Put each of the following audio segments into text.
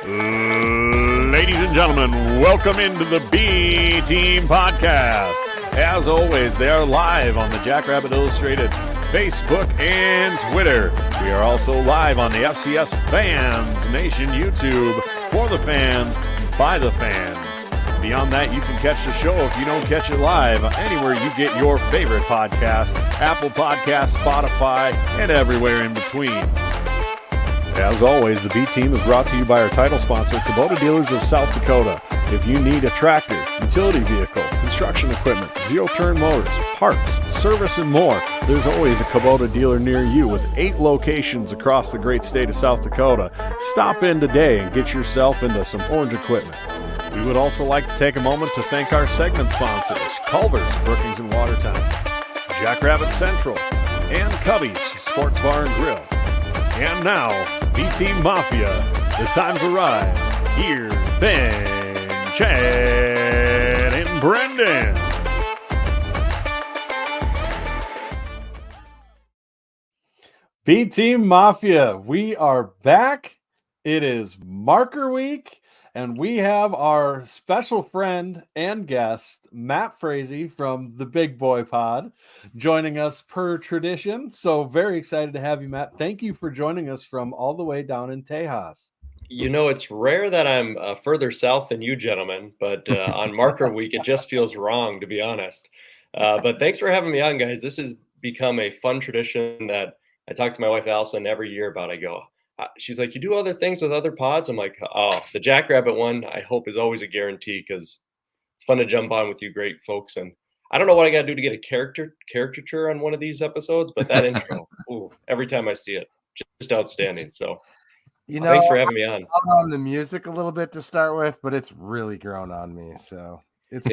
Ladies and gentlemen, welcome into the B Team Podcast. As always, they are live on the Jackrabbit Illustrated Facebook and Twitter. We are also live on the FCS Fans Nation YouTube for the fans, by the fans. Beyond that, you can catch the show if you don't catch it live anywhere you get your favorite podcast, Apple Podcasts, Spotify, and everywhere in between. As always, the B Team is brought to you by our title sponsor, Kubota Dealers of South Dakota. If you need a tractor, utility vehicle, construction equipment, zero-turn motors, parts, service, and more, there's always a Kubota dealer near you with 8 locations across the great state of South Dakota. Stop in today and get yourself into some orange equipment. We would also like to take a moment to thank our segment sponsors, Culver's, Brookings and Watertown, Jackrabbit Central, and Cubby's Sports Bar and Grill. And now, B-Team Mafia, the time's arrived. Here's Ben, Chad, and Brendan. B-Team Mafia, we are back. It is marker week, and we have our special friend and guest, Matt Fraase from the Big Boy Pod, joining us per tradition. So very excited to have you, Matt. Thank you for joining us from all the way down in Tejas. You know, it's rare that I'm further south than you gentlemen, but on marker week, it just feels wrong, to be honest. But thanks for having me on, guys. This has become a fun tradition that I talk to my wife, Allison, every year about. I go, she's like, you do other things with other pods? I'm like, oh, the Jackrabbit one, I hope, is always a guarantee because it's fun to jump on with you great folks. And I don't know what I got to do to get a caricature on one of these episodes, but that intro, ooh, every time I see it, just outstanding. So you know, thanks for having me on. I'm on the music a little bit to start with, but it's really grown on me. So it's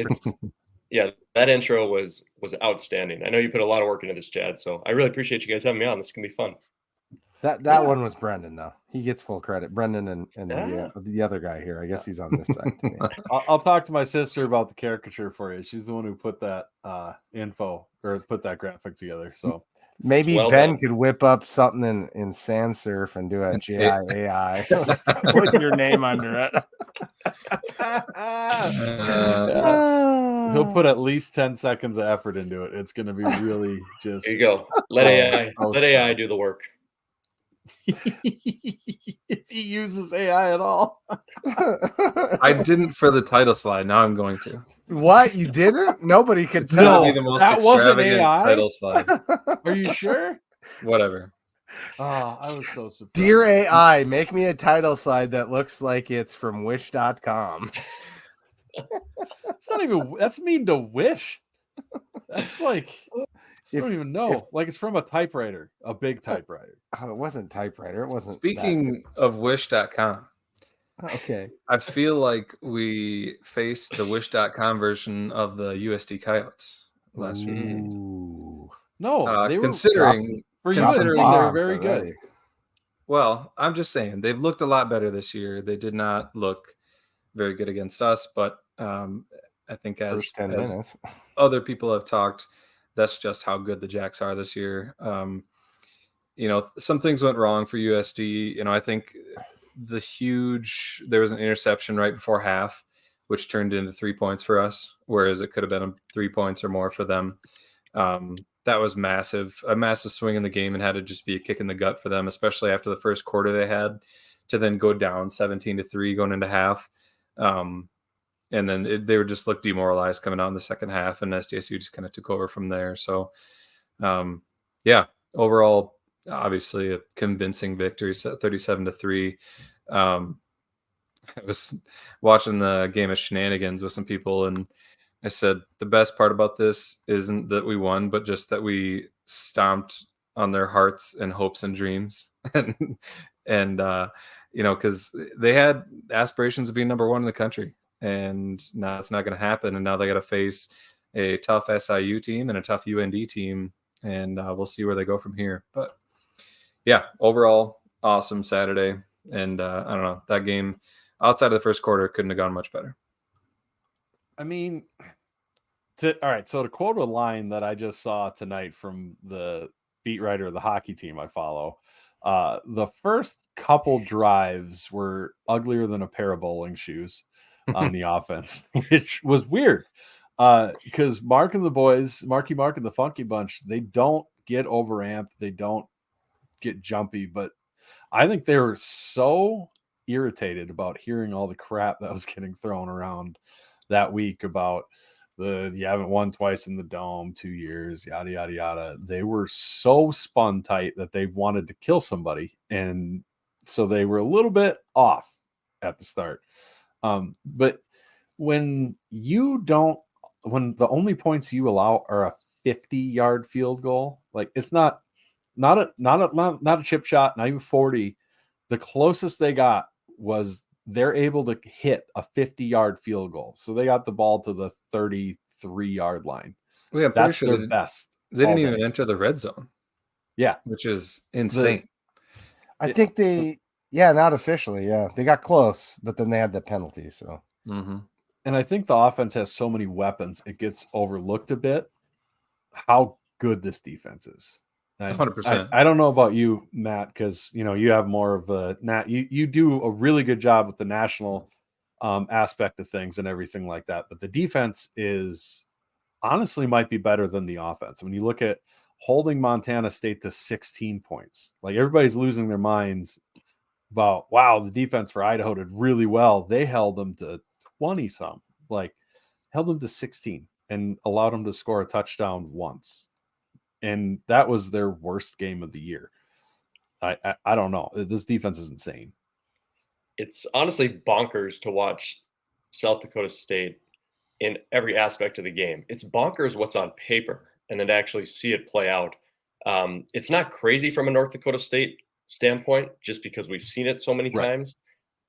yeah, that intro was outstanding. I know you put a lot of work into this, Chad. So I really appreciate you guys having me on. This can be fun. That one was Brendan, though. He gets full credit. Brendan and the other guy here. I guess he's on this side. To me. I'll talk to my sister about the caricature for you. She's the one who put that info or put that graphic together. So maybe Ben could whip up something in sans serif and do a GIAI with your name under it. He'll put at least 10 seconds of effort into it. It's going to be really just. There you go. Let AI do the work. If he uses AI at all. I didn't for the title slide. Now I'm going to. What? You didn't? Nobody could tell. Be the most that wasn't AI title slide. Are you sure? Whatever. Oh, I was so surprised. Dear AI, make me a title slide that looks like it's from wish.com. It's not even, that's mean to Wish. That's like, I don't even know. Like it's from a typewriter, a big typewriter. Oh, it wasn't typewriter. It wasn't. Speaking of wish.com. Okay. I feel like we faced the wish.com version of the USD Coyotes last week. No, they were considering they're very good. Well, I'm just saying they've looked a lot better this year. They did not look very good against us, but I think as other people have talked, that's just how good the Jacks are this year. Some things went wrong for USD. I think there was an interception right before half, which turned into 3 points for us, whereas it could have been 3 points or more for them. That was a massive swing in the game, and had to just be a kick in the gut for them, especially after the first quarter they had to then go down 17-3 going into half. And then they would just look demoralized coming out in the second half, and SDSU just kind of took over from there. So, overall, obviously a convincing victory, 37-3. I was watching the game of shenanigans with some people, and I said the best part about this isn't that we won, but just that we stomped on their hearts and hopes and dreams, and because they had aspirations of being number one in the country. And now it's not going to happen. And now they got to face a tough SIU team and a tough UND team. And we'll see where they go from here. But yeah, overall, awesome Saturday. And I don't know, that game outside of the first quarter couldn't have gone much better. I mean, all right. So to quote a line that I just saw tonight from the beat writer of the hockey team I follow, The first couple drives were uglier than a pair of bowling shoes on the offense, which was weird. Because Marky Mark and the Funky Bunch, they don't get overamped, they don't get jumpy, but I think they were so irritated about hearing all the crap that was getting thrown around that week about you haven't won twice in the dome, 2 years, yada yada yada. They were so spun tight that they wanted to kill somebody, and so they were a little bit off at the start. But when the only points you allow are a 50-yard field goal, like it's not a chip shot, not even 40. The closest they got was they're able to hit a 50-yard field goal. So they got the ball to the 33-yard line. I'm pretty That's sure their best. They didn't even enter the red zone. Yeah. Which is insane. I think not officially. Yeah. They got close, but then they had the penalty. So, And I think the offense has so many weapons, it gets overlooked a bit how good this defense is. 100%. I don't know about you, Matt, because you have more of a you do a really good job with the national aspect of things and everything like that. But the defense is honestly might be better than the offense. When you look at holding Montana State to 16 points, like everybody's losing their minds about, wow, the defense for Idaho did really well. They held them to 20 some, like held them to 16 and allowed them to score a touchdown once. And that was their worst game of the year. I don't know. This defense is insane. It's honestly bonkers to watch South Dakota State in every aspect of the game. It's bonkers what's on paper and then to actually see it play out. It's not crazy from a North Dakota State standpoint, just because we've seen it so many times.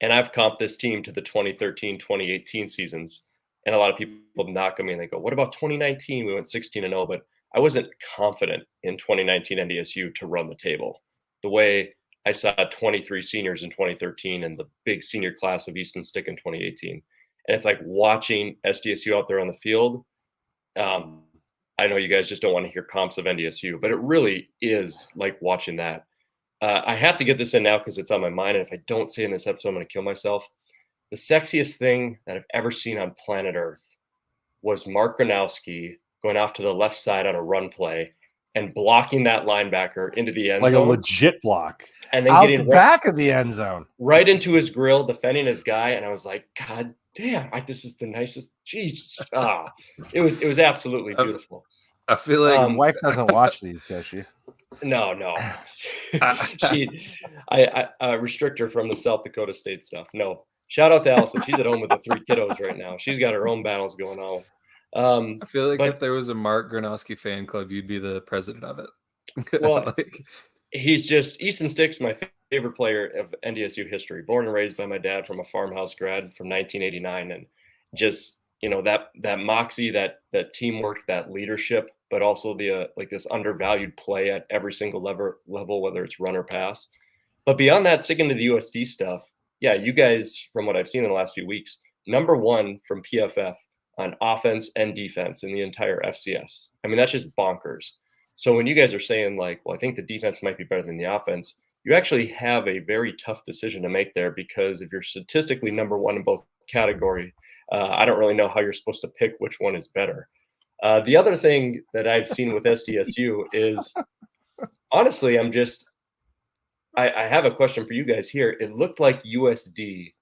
And I've comped this team to the 2013, 2018 seasons. And a lot of people knock me and they go, what about 2019? We went 16-0, but I wasn't confident in 2019 NDSU to run the table the way I saw 23 seniors in 2013 and the big senior class of Easton Stick in 2018. And it's like watching SDSU out there on the field. I know you guys just don't want to hear comps of NDSU, but it really is like watching that. I have to get this in now because it's on my mind. And if I don't say it in this episode, I'm going to kill myself. The sexiest thing that I've ever seen on planet Earth was Mark Gronowski going off to the left side on a run play and blocking that linebacker into the end zone. Like a legit block. And then out the back of the end zone. Right into his grill, defending his guy. And I was like, God damn, this is the nicest. Jesus. It was absolutely beautiful. I feel like my wife doesn't watch these, does she? No. I restrict her from the South Dakota State stuff. No. Shout out to Allison. She's at home with the 3 kiddos right now. She's got her own battles going on. I feel like if there was a Mark Gronowski fan club, you'd be the president of it. Well, he's just Easton Stick's my favorite player of NDSU history. Born and raised by my dad from a farmhouse grad from 1989, and just that moxie, that teamwork, that leadership, but also the like this undervalued play at every single level, whether it's run or pass. But beyond that, sticking to the USD stuff, yeah, you guys, from what I've seen in the last few weeks, #1 from PFF on offense and defense in the entire FCS. I mean, that's just bonkers. So when you guys are saying like, well, I think the defense might be better than the offense, you actually have a very tough decision to make there, because if you're statistically #1 in both category, I don't really know how you're supposed to pick which one is better. The other thing that I've seen with SDSU is, honestly, I have a question for you guys here. It looked like USD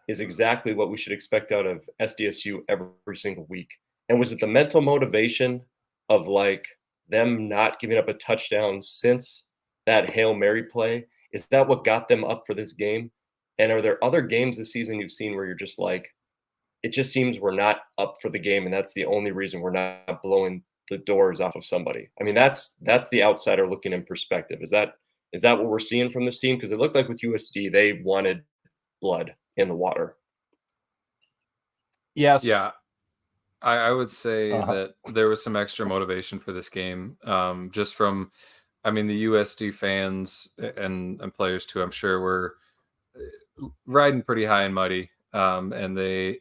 is exactly what we should expect out of SDSU every single week. And was it the mental motivation of like them not giving up a touchdown since that Hail Mary play? Is that what got them up for this game? And are there other games this season you've seen where you're just like, it just seems we're not up for the game, and that's the only reason we're not blowing the doors off of somebody? I mean, that's the outsider looking in perspective. Is that what we're seeing from this team? Because it looked like with USD, they wanted blood in the water. Yes. Yeah. I would say that there was some extra motivation for this game. Just from, I mean, the USD fans and players too, I'm sure were riding pretty high and muddy. And they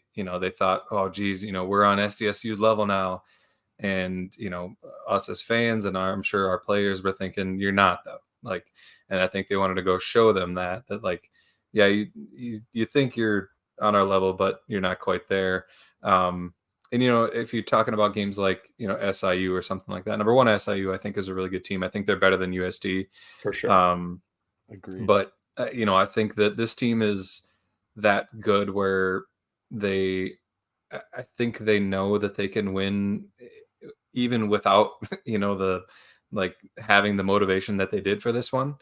thought, oh, geez, we're on SDSU's level now. And, us as fans, and I'm sure our players were thinking, you're not, though. Like, and I think they wanted to go show them that like, yeah, you think you're on our level, but you're not quite there. And if you're talking about games like SIU or something like that, number one, SIU I think is a really good team. I think they're better than USD for sure. Agreed. But I think that this team is that good where I think they know that they can win even without the like having the motivation that they did for this one.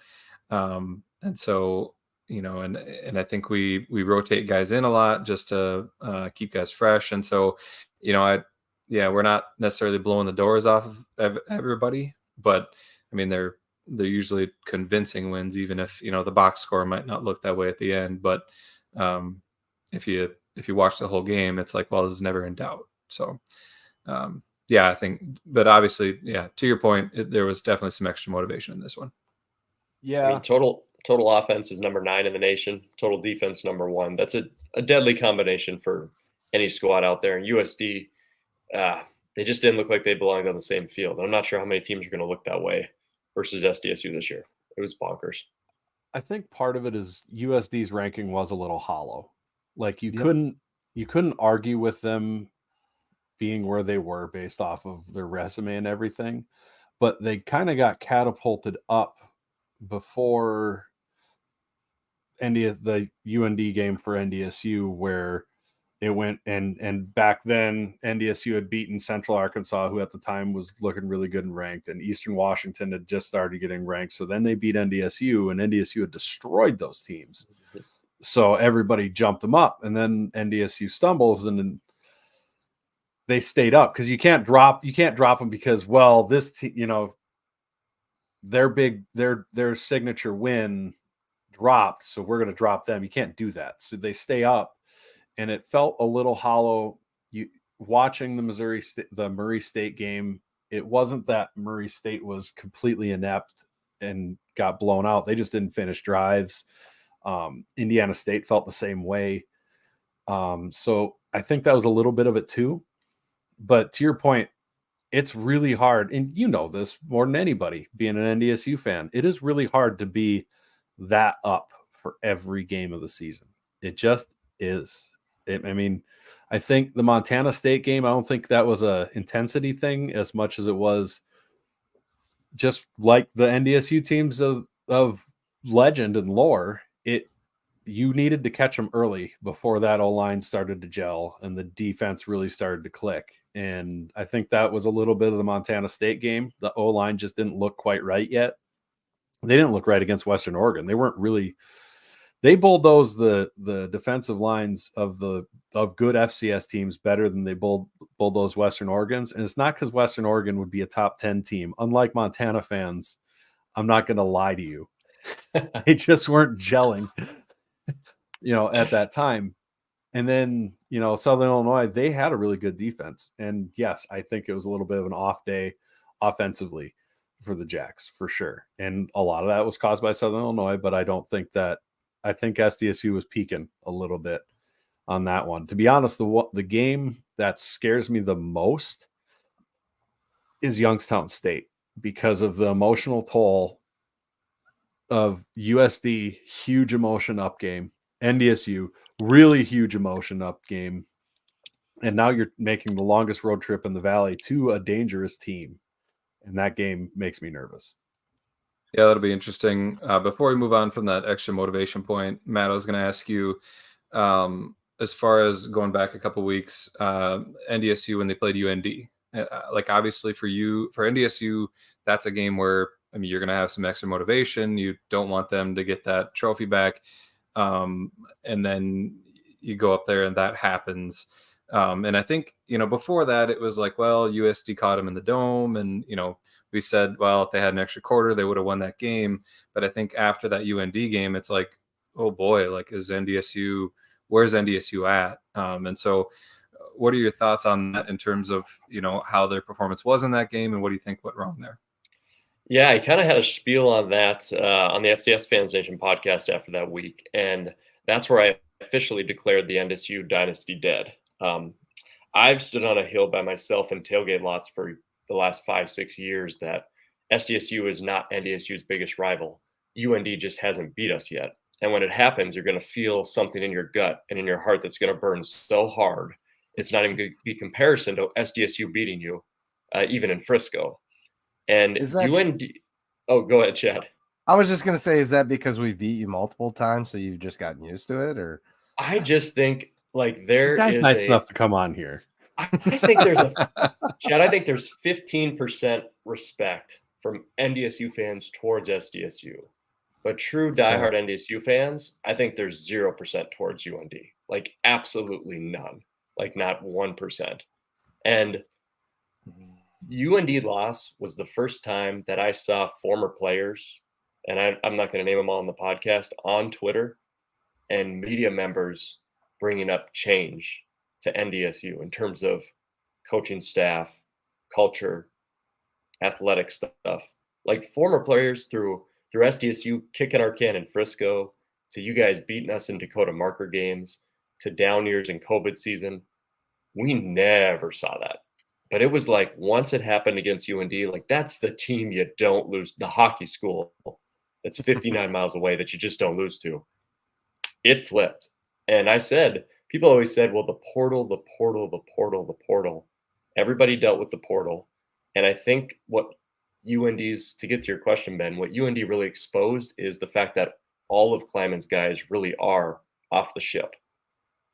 And so and I think we rotate guys in a lot just to keep guys fresh. And so we're not necessarily blowing the doors off of everybody, but I mean they're usually convincing wins, even if the box score might not look that way at the end. But if you watch the whole game, it's like, well, it was never in doubt. So I think, but obviously, to your point, there was definitely some extra motivation in this one. Yeah. I mean, total offense is number 9 in the nation. Total defense number 1. That's a deadly combination for any squad out there. And USD, they just didn't look like they belonged on the same field. I'm not sure how many teams are going to look that way versus SDSU this year. It was bonkers. I think part of it is USD's ranking was a little hollow. Like you couldn't argue with them being where they were based off of their resume and everything, but they kind of got catapulted up before the UND game for NDSU, where it went and back then NDSU had beaten Central Arkansas, who at the time was looking really good and ranked, and Eastern Washington had just started getting ranked. So then they beat NDSU, and NDSU had destroyed those teams. So everybody jumped them up, and then NDSU stumbles, and then they stayed up because you can't drop them because, well, this their signature win dropped, so we're going to drop them. You can't do that. So they stay up, and it felt a little hollow. Watching the Murray State game, it wasn't that Murray State was completely inept and got blown out. They just didn't finish drives. Indiana State felt the same way. So I think that was a little bit of it too. But to your point, it's really hard, and you know this more than anybody, being an NDSU fan. It is really hard to be that up for every game of the season. It just is. I think the Montana State game, I don't think that was a intensity thing as much as it was just like the NDSU teams of legend and lore. You needed to catch them early before that O-line started to gel and the defense really started to click. And I think that was a little bit of the Montana State game. The O-line just didn't look quite right yet. They didn't look right against Western Oregon. They bulldozed the defensive lines of good FCS teams better than they bulldozed Western Oregon's. And it's not because Western Oregon would be a top 10 team. Unlike Montana fans, I'm not going to lie to you. They just weren't gelling, at that time. And then, Southern Illinois, they had a really good defense. And yes, I think it was a little bit of an off day offensively for the Jacks, for sure. And a lot of that was caused by Southern Illinois, but I think SDSU was peaking a little bit on that one. To be honest, the game that scares me the most is Youngstown State because of the emotional toll of USD, huge emotion up game, NDSU, really huge emotion up game. And now you're making the longest road trip in the Valley to a dangerous team. And that game makes me nervous. Yeah, that'll be interesting. Before we move on from that extra motivation point, Matt, I was going to ask you, as far as going back a couple weeks, NDSU when they played UND, obviously for NDSU, that's a game where you're going to have some extra motivation. You don't want them to get that trophy back, and then you go up there and that happens. And I think before that it was like, well, USD caught them in the dome, and we said, well, if they had an extra quarter, they would have won that game. But I think after that UND game, it's like, oh boy, where's NDSU at? And so what are your thoughts on that in terms of, how their performance was in that game, and what do you think went wrong there? Yeah, I kind of had a spiel on that on the FCS Fans Nation podcast after that week. And that's where I officially declared the NDSU dynasty dead. I've stood on a hill by myself in tailgate lots for the last 5-6 years that SDSU is not NDSU's biggest rival. UND just hasn't beat us yet. And when it happens, you're going to feel something in your gut and in your heart that's going to burn so hard. It's not even going to be comparison to SDSU beating you, even in Frisco. And Is that- UND. Oh, go ahead, Chad. I was just gonna say, is that because we beat you multiple times, so you've just gotten used to it, or? I just think like The there guy's is nice enough to come on here. I think there's Chad, I think there's 15% respect from NDSU fans towards SDSU. But true diehard NDSU fans, I think there's 0% towards UND. Like absolutely none. Like not 1%. And UND loss was the first time that I saw former players, and I'm not going to name them all on the podcast, on Twitter, and media members bringing up change to NDSU in terms of coaching staff, culture, athletic stuff. Like former players through SDSU kicking our can in Frisco, to you guys beating us in Dakota marker games, to down years in COVID season. We never saw that. But it was like once it happened against UND, like that's the team you don't lose, the hockey school that's 59 miles away that you just don't lose to. It flipped. And I said, people always said, well, the portal. Everybody dealt with the portal. And I think what UND's, to get to your question, Ben, what UND really exposed is the fact that all of Kleiman's guys really are off the ship.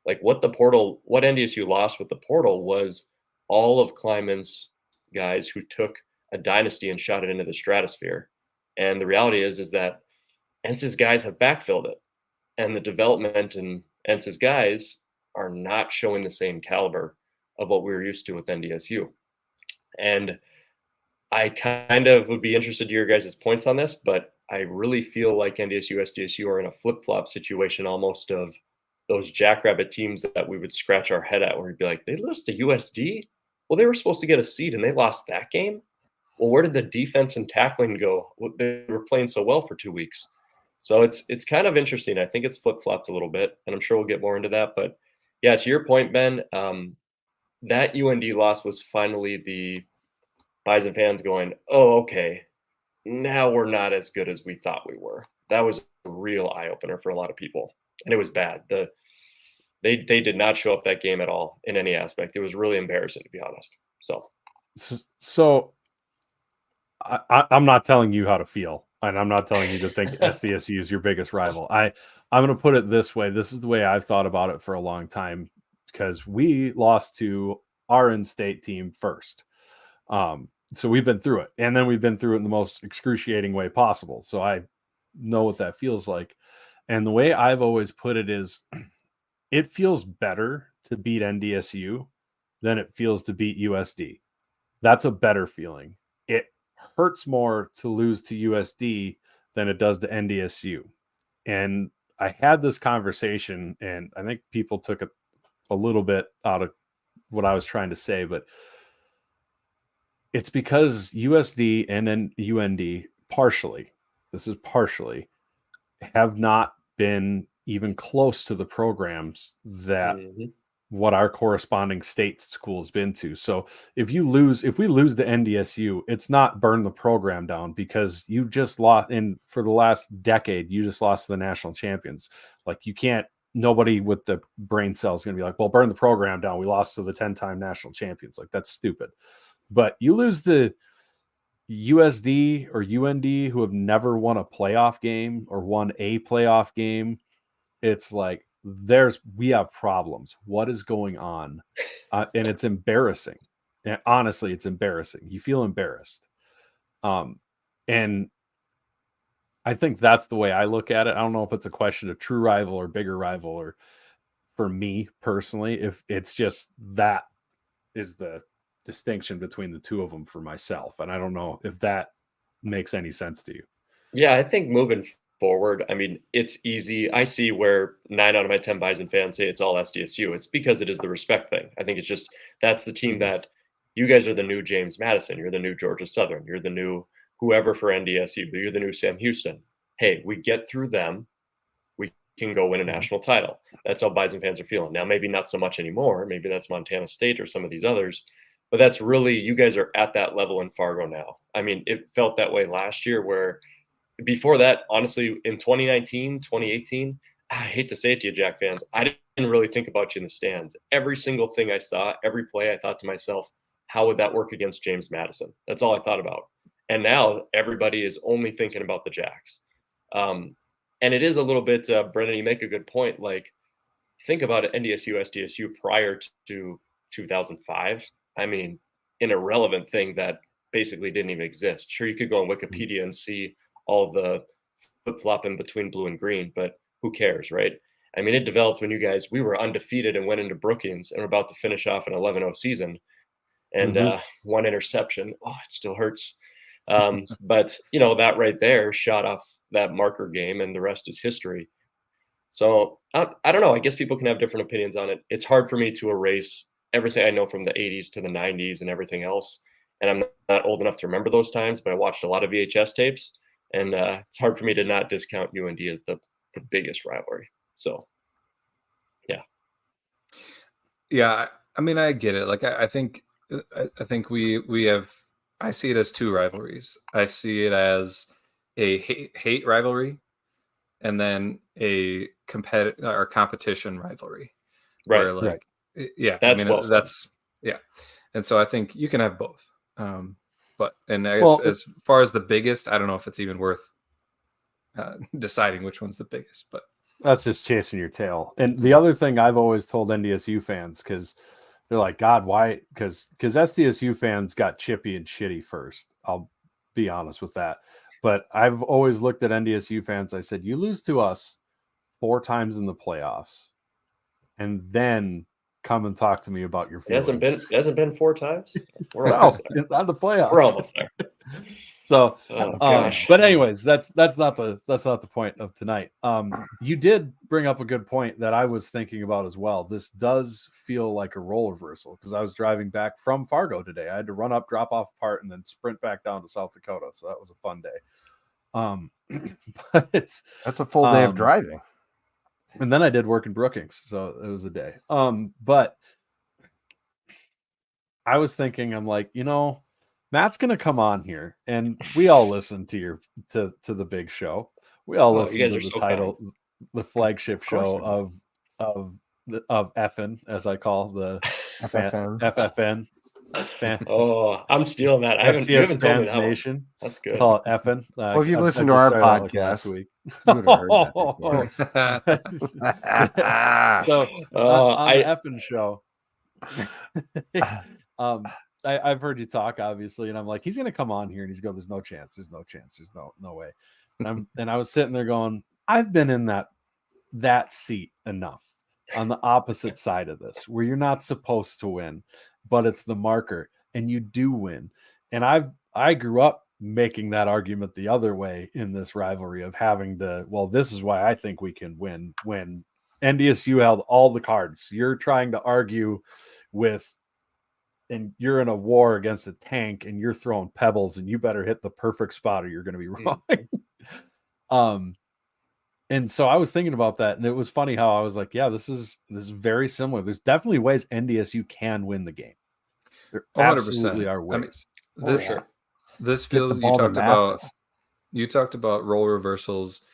Like what NDSU lost with the portal was all of Kleiman's guys who took a dynasty and shot it into the stratosphere. And the reality is that Ence's guys have backfilled it. And the development in Ence's guys are not showing the same caliber of what we were used to with NDSU. And I kind of would be interested to your guys' points on this, but I really feel like NDSU, SDSU are in a flip-flop situation almost of those jackrabbit teams that we would scratch our head at, where we'd be like, they lost to USD? Well, they were supposed to get a seed and they lost that game? Well, where did the defense and tackling go? They were playing so well for 2 weeks. So it's kind of interesting. I think it's flip-flopped a little bit, and I'm sure we'll get more into that. But yeah, to your point, Ben, that UND loss was finally the Bison fans going, oh, okay, now we're not as good as we thought we were. That was a real eye-opener for a lot of people, and it was bad. They did not show up that game at all in any aspect. It was really embarrassing, to be honest. So I'm not telling you how to feel, and I'm not telling you to think SDSU is your biggest rival. I'm going to put it this way. This is the way I've thought about it for a long time, because we lost to our in-state team first. So we've been through it, and then we've been through it in the most excruciating way possible. So I know what that feels like. And the way I've always put it is, it feels better to beat NDSU than it feels to beat USD. That's a better feeling. It hurts more to lose to USD than it does to NDSU. And I had this conversation, and I think people took it a little bit out of what I was trying to say, but it's because USD and then UND partially have not been even close to the programs that what our corresponding state school's been to. So if we lose to NDSU, it's not burn the program down, because you just lost for the last decade, you just lost to the national champions. Like nobody with the brain cells is going to be like, well, burn the program down. We lost to the 10-time national champions. Like, that's stupid. But you lose to USD or UND, who have never won a playoff game or won a playoff game. It's like, we have problems. What is going on? And it's embarrassing. And honestly, it's embarrassing. You feel embarrassed. And I think that's the way I look at it. I don't know if it's a question of true rival or bigger rival, or for me personally, if it's just that is the distinction between the two of them for myself. And I don't know if that makes any sense to you. Yeah, I think moving forward, I mean, it's easy. I see where 9 out of my 10 Bison fans say it's all SDSU. It's because it is the respect thing. I think it's just, that's the team that you guys are the new James Madison. You're the new Georgia Southern. You're the new whoever for NDSU. You're the new Sam Houston. Hey, we get through them, we can go win a national title. That's how Bison fans are feeling. Now, maybe not so much anymore. Maybe that's Montana State or some of these others. but that's really, you guys are at that level in Fargo now. I mean, it felt that way last year, where before that, honestly, in 2019, 2018, I hate to say it to you, Jack fans, I didn't really think about you in the stands. Every single thing I saw, every play, I thought to myself, how would that work against James Madison? That's all I thought about. And now everybody is only thinking about the Jacks. And it is a little bit, Brendan, you make a good point. Like, think about it, NDSU, SDSU prior to 2005. I mean, an irrelevant thing that basically didn't even exist. Sure, you could go on Wikipedia and see all the flip-flopping between blue and green, but who cares, right? I mean, it developed when we were undefeated and went into Brookings and we're about to finish off an 11-0 season. And one interception, it still hurts. But, that right there shot off that marker game, and the rest is history. So I don't know. I guess people can have different opinions on it. It's hard for me to erase everything I know from the 80s to the 90s and everything else. And I'm not old enough to remember those times, but I watched a lot of VHS tapes. And it's hard for me to not discount UND as the biggest rivalry. So, yeah. Yeah, I mean, I get it. Like, I think we have. I see it as two rivalries. I see it as a hate rivalry, and then a competition rivalry. Right. Where, like, yeah, That's that's yeah. And so I think you can have both. But I guess as far as the biggest, I don't know if it's even worth deciding which one's the biggest, but that's just chasing your tail. And the other thing I've always told NDSU fans, because they're like, God, why? Because SDSU fans got chippy and shitty first. I'll be honest with that. But I've always looked at NDSU fans. I said, you lose to us 4 times in the playoffs, and then come and talk to me about your feelings. It hasn't been 4 times. We're almost there. Not the playoffs. We're almost there. So, but anyways, that's not the point of tonight. You did bring up a good point that I was thinking about as well. This does feel like a role reversal, because I was driving back from Fargo today. I had to run up, drop off a part, and then sprint back down to South Dakota. So that was a fun day. But that's a full day of driving. And then I did work in Brookings, so it was a day. But I was thinking, I'm like, Matt's gonna come on here, and we all listen to the big show. We all listen to the title, the flagship show of Effin, as I call the FFN. I'm stealing that. FCS Fans Nation. That's good. Call it Effin. Well, if you listen to our podcast, week. you would have heard that. So on the Effin show. I've heard you talk, obviously, and I'm like, he's going to come on here, and he's going, there's no chance, there's no way. And I was sitting there going, I've been in that seat enough on the opposite side of this, where you're not supposed to win, but it's the marker, and you do win. And I grew up making that argument the other way in this rivalry of having to, well, this is why I think we can win, when NDSU held all the cards. You're trying to argue with, and you're in a war against a tank, and you're throwing pebbles, and you better hit the perfect spot or you're going to be wrong. And so I was thinking about that, and it was funny how I was like, yeah, this is very similar. There's definitely ways NDSU can win the game. There 100%. absolutely are ways. I mean, this feels, you talked about role reversals.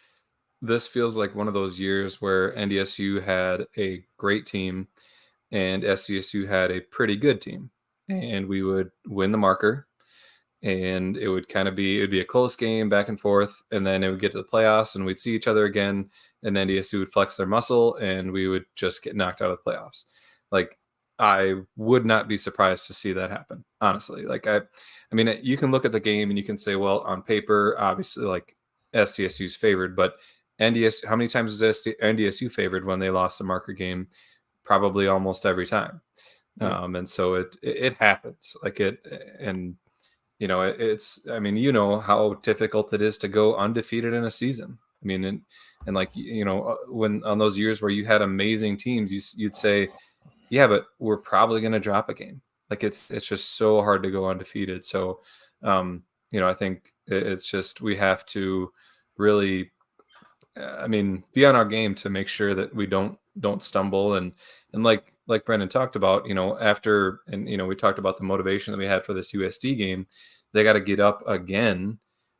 This feels like one of those years where NDSU had a great team and SDSU had a pretty good team, and we would win the marker, and it would be a close game back and forth, and then it would get to the playoffs, and we'd see each other again, and NDSU would flex their muscle, and we would just get knocked out of the playoffs. Like, I would not be surprised to see that happen, honestly. Like, I mean, you can look at the game and you can say, well, on paper, obviously, like, SDSU's favored, but how many times was NDSU favored when they lost the marker game? Probably almost every time. And so it happens, like it, and it's, I mean, how difficult it is to go undefeated in a season. I mean, and like, when on those years where you had amazing teams, you'd say, yeah, but we're probably going to drop a game. Like, it's just so hard to go undefeated. So, I think it's just, we have to really, be on our game to make sure that we don't stumble. And like like Brendan talked about, after, and, we talked about the motivation that we had for this USD game, they got to get up again,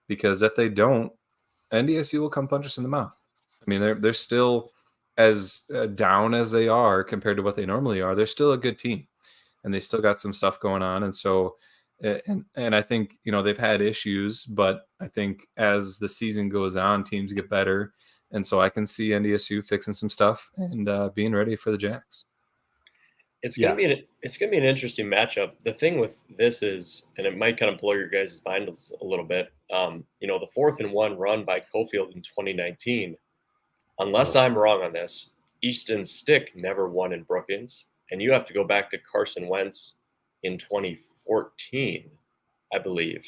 because if they don't, NDSU will come punch us in the mouth. I mean, they're still as down as they are compared to what they normally are. They're still a good team, and they still got some stuff going on. And so, and I think, they've had issues, but I think as the season goes on, teams get better. And so I can see NDSU fixing some stuff and being ready for the Jacks. It's gonna be an interesting matchup. The thing with this is, and it might kind of blow your guys' mind a little bit. The 4th-and-1 run by Cofield in 2019. Unless I'm wrong on this, Easton Stick never won in Brookings, and you have to go back to Carson Wentz in 2014, I believe,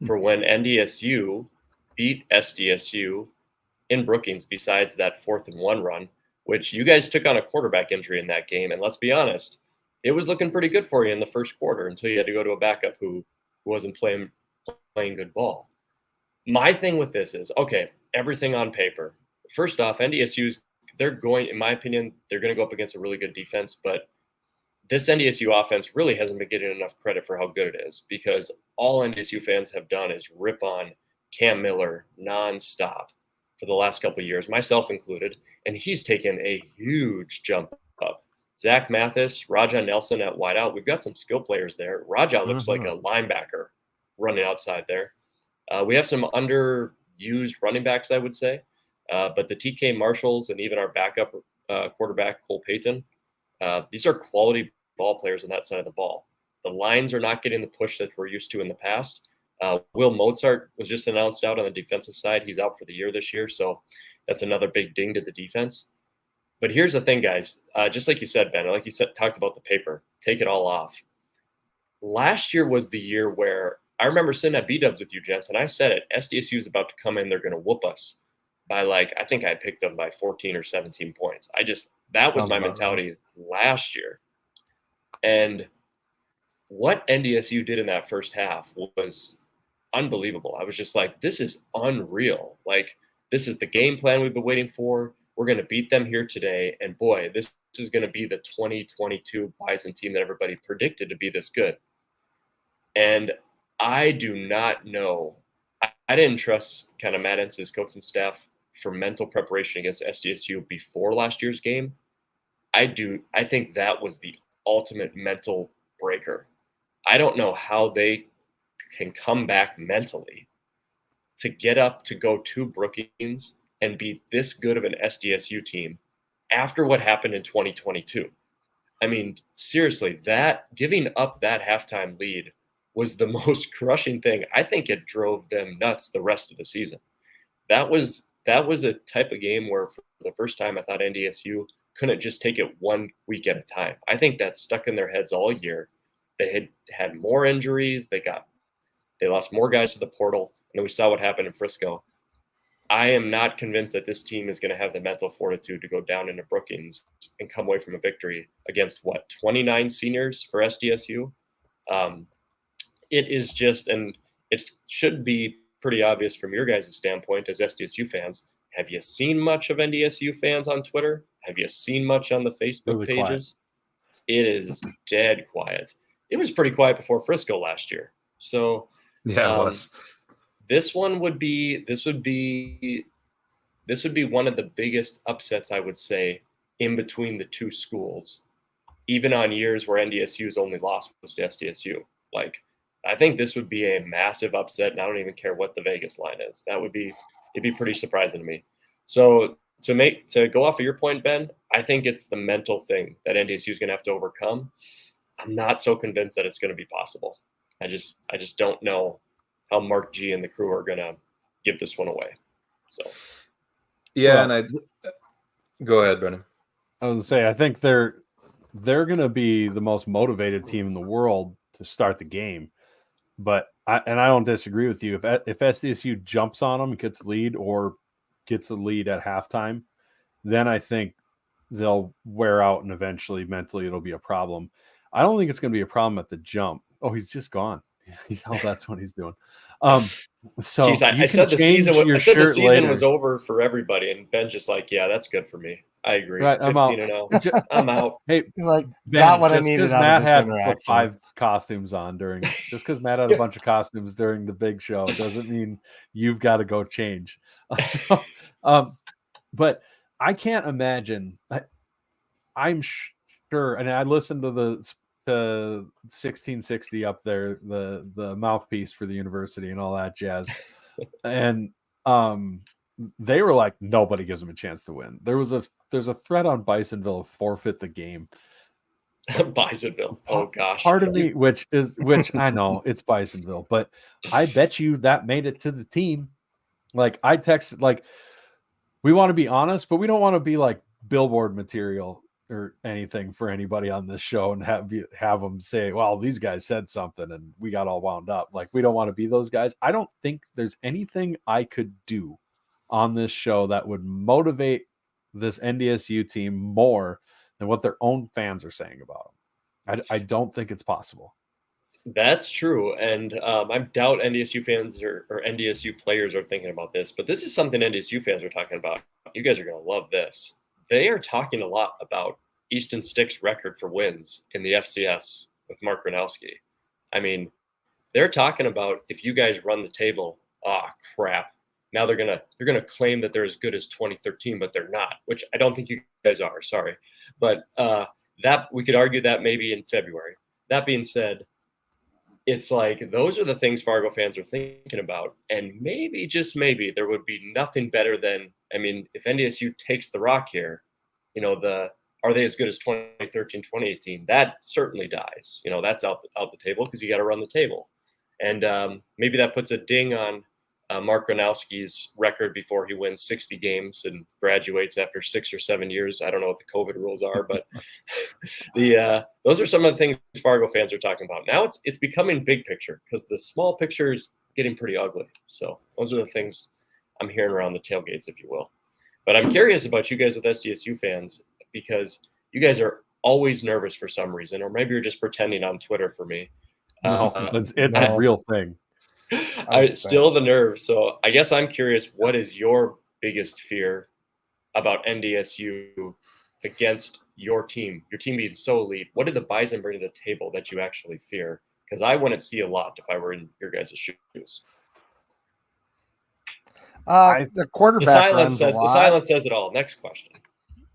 for when NDSU beat SDSU in Brookings. Besides that 4th-and-1 run, which you guys took on a quarterback injury in that game. And let's be honest, it was looking pretty good for you in the first quarter until you had to go to a backup who wasn't playing good ball. My thing with this is, okay, everything on paper. First off, NDSU's, in my opinion, they're going to go up against a really good defense, but this NDSU offense really hasn't been getting enough credit for how good it is, because all NDSU fans have done is rip on Cam Miller nonstop for the last couple of years, myself included, and he's taken a huge jump up. Zach Mathis, Raja Nelson at wideout. We've got some skill players there. Raja looks like a linebacker running outside there. We have some underused running backs, I would say, but the TK Marshalls and even our backup quarterback, Cole Payton, these are quality ball players on that side of the ball. The lines are not getting the push that we're used to in the past. Will Mozart was just announced out on the defensive side. He's out for the year this year, so that's another big ding to the defense. But here's the thing, guys. Just like you said, Ben, like you said, talked about the paper, take it all off. Last year was the year where I remember sitting at B-dubs with you, gents, and I said it. SDSU is about to come in. They're going to whoop us by, I think I picked them by 14 or 17 points. That was my mentality last year. And what NDSU did in that first half was unbelievable. I was just like, this is unreal. This is the game plan we've been waiting for. We're going to beat them here today. And boy, this is going to be the 2022 Bison team that everybody predicted to be this good. And I do not know. I didn't trust kind of Matt Entz's coaching staff for mental preparation against SDSU before last year's game. I think that was the ultimate mental breaker. I don't know how they can come back mentally to get up to go to Brookings and be this good of an SDSU team after what happened in 2022. I mean, seriously, that giving up that halftime lead was the most crushing thing. I think it drove them nuts the rest of the season. That was a type of game where for the first time I thought NDSU couldn't just take it 1 week at a time. I think that stuck in their heads all year. They had more injuries. They lost more guys to the portal, and we saw what happened in Frisco. I am not convinced that this team is going to have the mental fortitude to go down into Brookings and come away from a victory against 29 seniors for SDSU. It is just, and it should be pretty obvious from your guys' standpoint as SDSU fans. Have you seen much of NDSU fans on Twitter? Have you seen much on the Facebook pages? Quiet. It is dead quiet. It was pretty quiet before Frisco last year. So yeah, it was. This would be one of the biggest upsets, I would say, in between the two schools, even on years where NDSU's only loss was to SDSU. I think this would be a massive upset, and I don't even care what the Vegas line is. It'd be pretty surprising to me. So to go off of your point, Ben, I think it's the mental thing that NDSU is going to have to overcome. I'm not so convinced that it's going to be possible. I just don't know how Mark G and the crew are going to give this one away. So, yeah, go ahead, Brennan. I was going to say, I think they're going to be the most motivated team in the world to start the game. But I don't disagree with you. If SDSU jumps on them and gets a lead or gets a lead at halftime, then I think they'll wear out and eventually mentally it'll be a problem. I don't think it's going to be a problem at the jump. Oh, he's just gone. That's what he's doing. So jeez, I said the season was over for everybody, and Ben's just like, yeah, that's good for me. I agree. Right, I'm out. 15-0. I'm out. Hey, He's like, Ben, got what I just needed 'cause out Matt of this had interaction. 5 costumes on during, just because Matt had a bunch of costumes during the big show doesn't mean you've got to go change. But I can't imagine. I'm sure, and I listened to the 1660 up there, the mouthpiece for the university and all that jazz, and they were like, nobody gives them a chance to win. There's a threat on Bisonville, forfeit the game. Bisonville. Oh gosh. Part of me, which I know it's Bisonville, but I bet you that made it to the team. Like I texted, like, we want to be honest, but we don't want to be like billboard material or anything for anybody on this show and have them say, well, these guys said something and we got all wound up. Like, we don't want to be those guys. I don't think there's anything I could do on this show that would motivate this NDSU team more than what their own fans are saying about them. I don't think it's possible. That's true. And I doubt NDSU fans or NDSU players are thinking about this, but this is something NDSU fans are talking about. You guys are going to love this. They are talking a lot about Easton Stick's record for wins in the FCS with Mark Gronowski. I mean, they're talking about if you guys run the table, crap. Now they're gonna claim that they're as good as 2013, but they're not, which I don't think you guys are. Sorry, but that we could argue that maybe in February. That being said, it's like those are the things Fargo fans are thinking about, and maybe, just maybe, there would be nothing better than, I mean, if NDSU takes the rock here, are they as good as 2013, 2018? That certainly dies. That's out the table because you got to run the table, and maybe that puts a ding on Mark Gronowski's record before he wins 60 games and graduates after 6 or 7 years. I don't know what the COVID rules are, but those are some of the things Fargo fans are talking about. Now it's becoming big picture because the small picture is getting pretty ugly. So those are the things I'm hearing around the tailgates, if you will. But I'm curious about you guys with SDSU fans because you guys are always nervous for some reason, or maybe you're just pretending on Twitter for me. No, it's a real thing. I still the nerve. So I guess I'm curious, what is your biggest fear about NDSU against your team being so elite? What did the Bison bring to the table that you actually fear? Because I wouldn't see a lot if I were in your guys' shoes. The quarterback runs a lot. The silence says it all. Next question.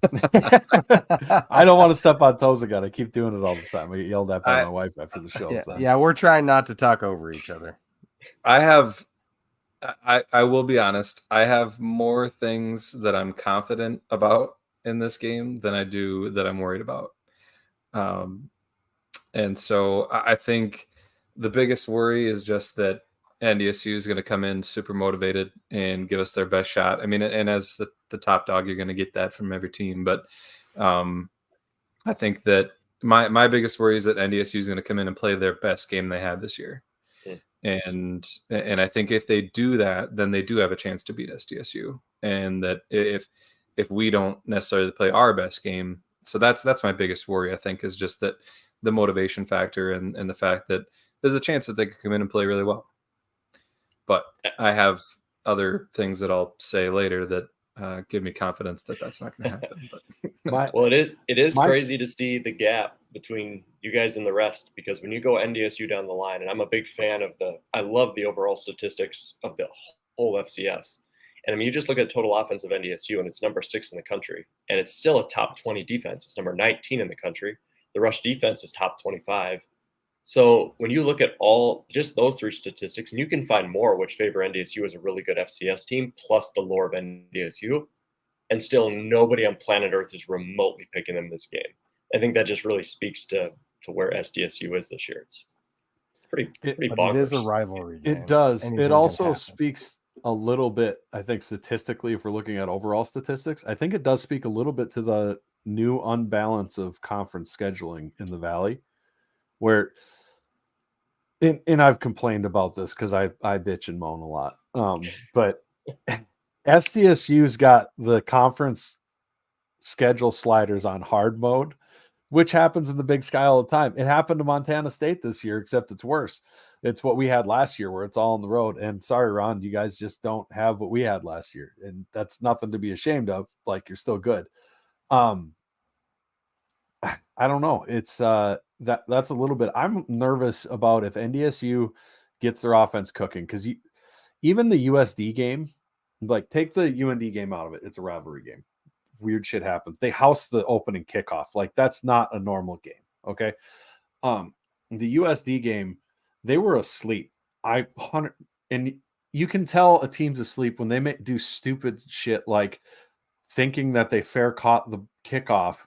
I don't want to step on toes again. I keep doing it all the time. I get yelled at by my wife after the show. Yeah, we're trying not to talk over each other. I will be honest. I have more things that I'm confident about in this game than I do that I'm worried about. And so I think the biggest worry is just that NDSU is going to come in super motivated and give us their best shot. I mean, and as the top dog, you're going to get that from every team. But I think that my biggest worry is that NDSU is going to come in and play their best game they had this year. And I think if they do that, then they do have a chance to beat SDSU. And that if we don't necessarily play our best game, so that's my biggest worry, I think, is just that the motivation factor and the fact that there's a chance that they could come in and play really well. But I have other things that I'll say later that give me confidence that that's not going to happen. But well, it is crazy to see the gap between you guys and the rest, because when you go NDSU down the line, and I'm a big fan of I love the overall statistics of the whole FCS. And I mean, you just look at total offense of NDSU and it's number 6 in the country, and it's still a top 20 defense. It's number 19 in the country. The rush defense is top 25. So when you look at just those 3 statistics, and you can find more which favor NDSU as a really good FCS team, plus the lore of NDSU, and still nobody on planet Earth is remotely picking them this game. I think that just really speaks to where SDSU is this year. It's pretty bonkers. It is a rivalry game. It does. It also speaks a little bit, I think, statistically, if we're looking at overall statistics, I think it does speak a little bit to the new unbalance of conference scheduling in the Valley, where and I've complained about this because I bitch and moan a lot. But SDSU's got the conference schedule sliders on hard mode, which happens in the Big Sky all the time. It happened to Montana State this year, except it's worse. It's what we had last year where it's all on the road. And sorry, Ron, you guys just don't have what we had last year. And that's nothing to be ashamed of. Like, you're still good. I don't know. It's that's a little bit. I'm nervous about if NDSU gets their offense cooking, because even the USD game, like take the UND game out of it, it's a rivalry game. Weird shit happens. They house the opening kickoff. Like that's not a normal game. Okay. The USD game, they were asleep. And you can tell a team's asleep when they do stupid shit like thinking that they fair caught the kickoff